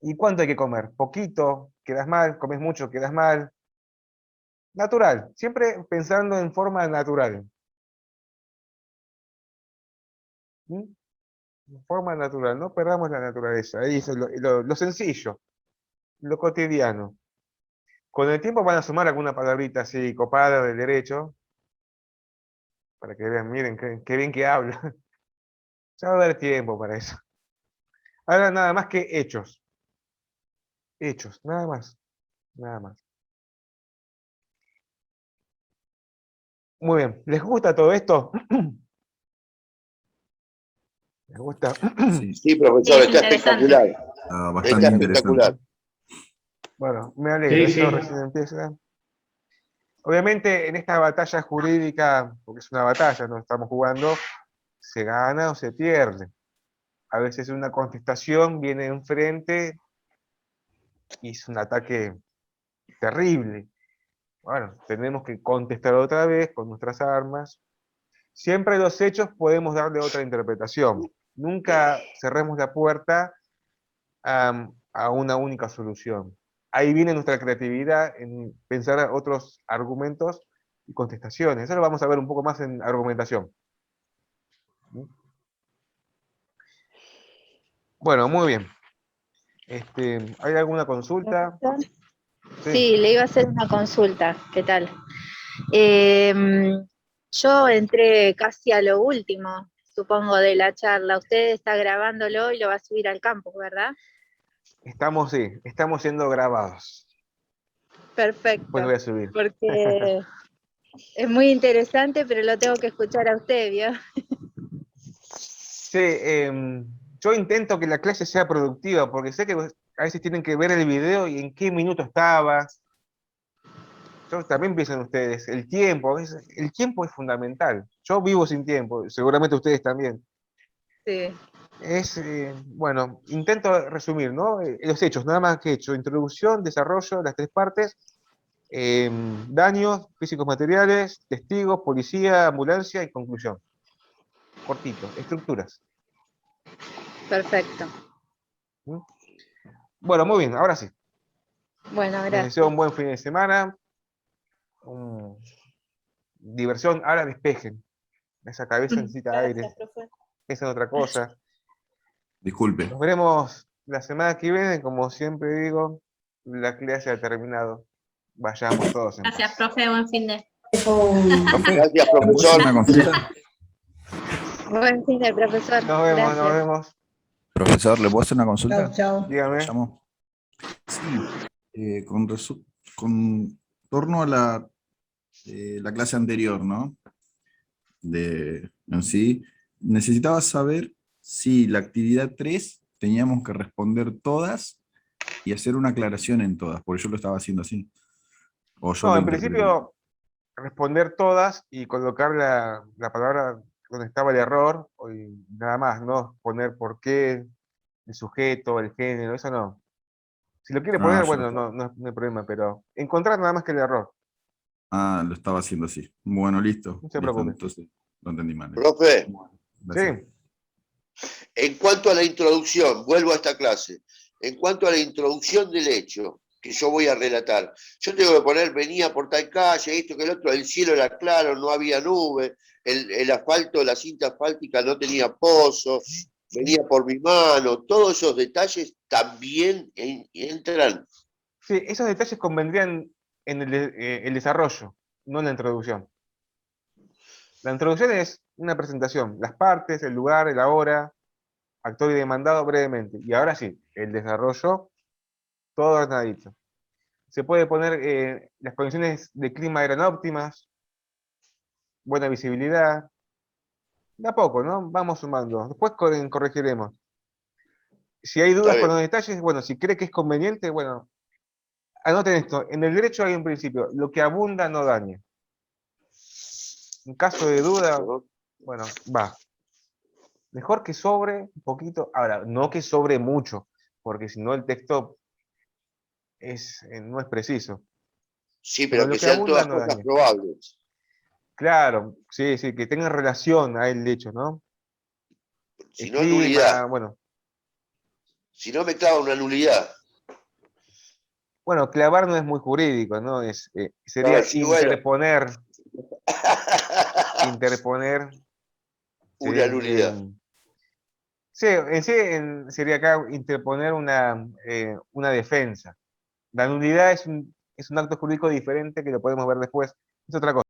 ¿Y cuánto hay que comer? Poquito, quedas mal, comes mucho, quedas mal. Natural, siempre pensando en forma natural. ¿Mm? En forma natural, no perdamos la naturaleza. Ahí es lo sencillo, lo cotidiano. Con el tiempo van a sumar alguna palabrita así copada del derecho, para que vean, miren, qué bien que habla. Ya va a haber tiempo para eso. Ahora nada más que hechos. Hechos, nada más. Nada más. Muy bien. ¿Les gusta todo esto? ¿Les gusta? Sí, Sí, profesor, Es está interesante. espectacular. bastante Está interesante. espectacular. Bueno, me alegro. Esto recién empieza. Obviamente en esta batalla jurídica, porque es una batalla, no estamos jugando, se gana o se pierde. A veces una contestación viene enfrente y es un ataque terrible. Bueno, tenemos que contestar otra vez con nuestras armas. Siempre los hechos podemos darle otra interpretación. Nunca cerremos la puerta a una única solución. Ahí viene nuestra creatividad en pensar otros argumentos y contestaciones. Eso lo vamos a ver un poco más en argumentación. Bueno, muy bien. ¿Hay alguna consulta? Sí, le iba a hacer una consulta. ¿Qué tal? Yo entré casi a lo último, supongo, de la charla. Usted está grabándolo y lo va a subir al campus, ¿verdad? Estamos, sí, estamos siendo grabados. Perfecto. Después lo voy a subir. Porque es muy interesante, pero lo tengo que escuchar a usted, ¿vio? Sí, yo intento que la clase sea productiva, porque sé que a veces tienen que ver el video y en qué minuto estaba. Yo también piensan ustedes, el tiempo, el tiempo es fundamental. Yo vivo sin tiempo, seguramente ustedes también. Sí. Bueno, intento resumir, ¿no? Los hechos, nada más que hecho, introducción, desarrollo, las tres partes, daños físicos materiales, testigos, policía, ambulancia y conclusión. Cortito, estructuras. Perfecto. ¿Mm? Bueno, muy bien, ahora sí. Bueno, Les gracias. deseo un buen fin de semana. Diversión, ahora despejen. Esa cabeza necesita aire. Gracias, profe. Esa es otra cosa. Disculpe. Nos veremos la semana que viene. Como siempre digo, la clase ha terminado. Vayamos todos en Gracias, paz. profe, buen fin de. Profe, Gracias, ¿le puedo hacer profesor. una consulta? Buen fin de profesor. Nos vemos, Gracias. nos vemos. Profesor, ¿le puedo hacer una consulta? Chao, chao. Dígame. ¿Me llamó? Sí, con torno a la clase anterior, ¿no? En sí, necesitaba saber si la actividad 3 teníamos que responder todas y hacer una aclaración en todas, porque yo lo estaba haciendo así. O yo No, lo en interpreté. principio, responder todas y colocar la palabra donde estaba el error y nada más, no poner por qué, el sujeto, el género, eso no. Si lo quiere Ah, poner, yo lo bueno, estaba, no hay problema, pero encontrar nada más que el error. lo estaba haciendo así. Bueno, listo. No se Listo, preocupe. entonces lo entendí mal. Profe, Bueno, gracias. Sí. en cuanto a la introducción, vuelvo a esta clase, en cuanto a la introducción del hecho que yo voy a relatar, yo tengo que poner, venía por tal calle, esto que el otro, el cielo era claro, no había nube, el asfalto, la cinta asfáltica no tenía pozo, venía por mi mano, todos esos detalles también entran. Sí, esos detalles convendrían en el desarrollo, no en la introducción. La introducción es una presentación, las partes, el lugar, la hora, actor y demandado brevemente. Y ahora sí, el desarrollo, todo ordenadito. Se puede poner, las condiciones de clima eran óptimas, buena visibilidad, de a poco, ¿no? Vamos sumando. Después corregiremos. Si hay Está dudas con bien. los detalles, bueno, si cree que es conveniente, bueno, anoten esto. En el derecho hay un principio, lo que abunda no daña. En caso de duda, bueno, va. Mejor que sobre un poquito, ahora, no que sobre mucho, porque si no el texto no es preciso. Sí, Pero pero lo que que sean abunda todas no cosas daña. probables. Claro, sí, sí, que tenga relación a el hecho, ¿no? Si El no, nulidad. clima, bueno. Si no, me clava una nulidad. Bueno, clavar no es muy jurídico, ¿no? Sería No, sí, bueno. interponer, sí, Una nulidad. sí, en sí sería acá interponer una defensa. La nulidad es un acto jurídico diferente que lo podemos ver después, es otra cosa.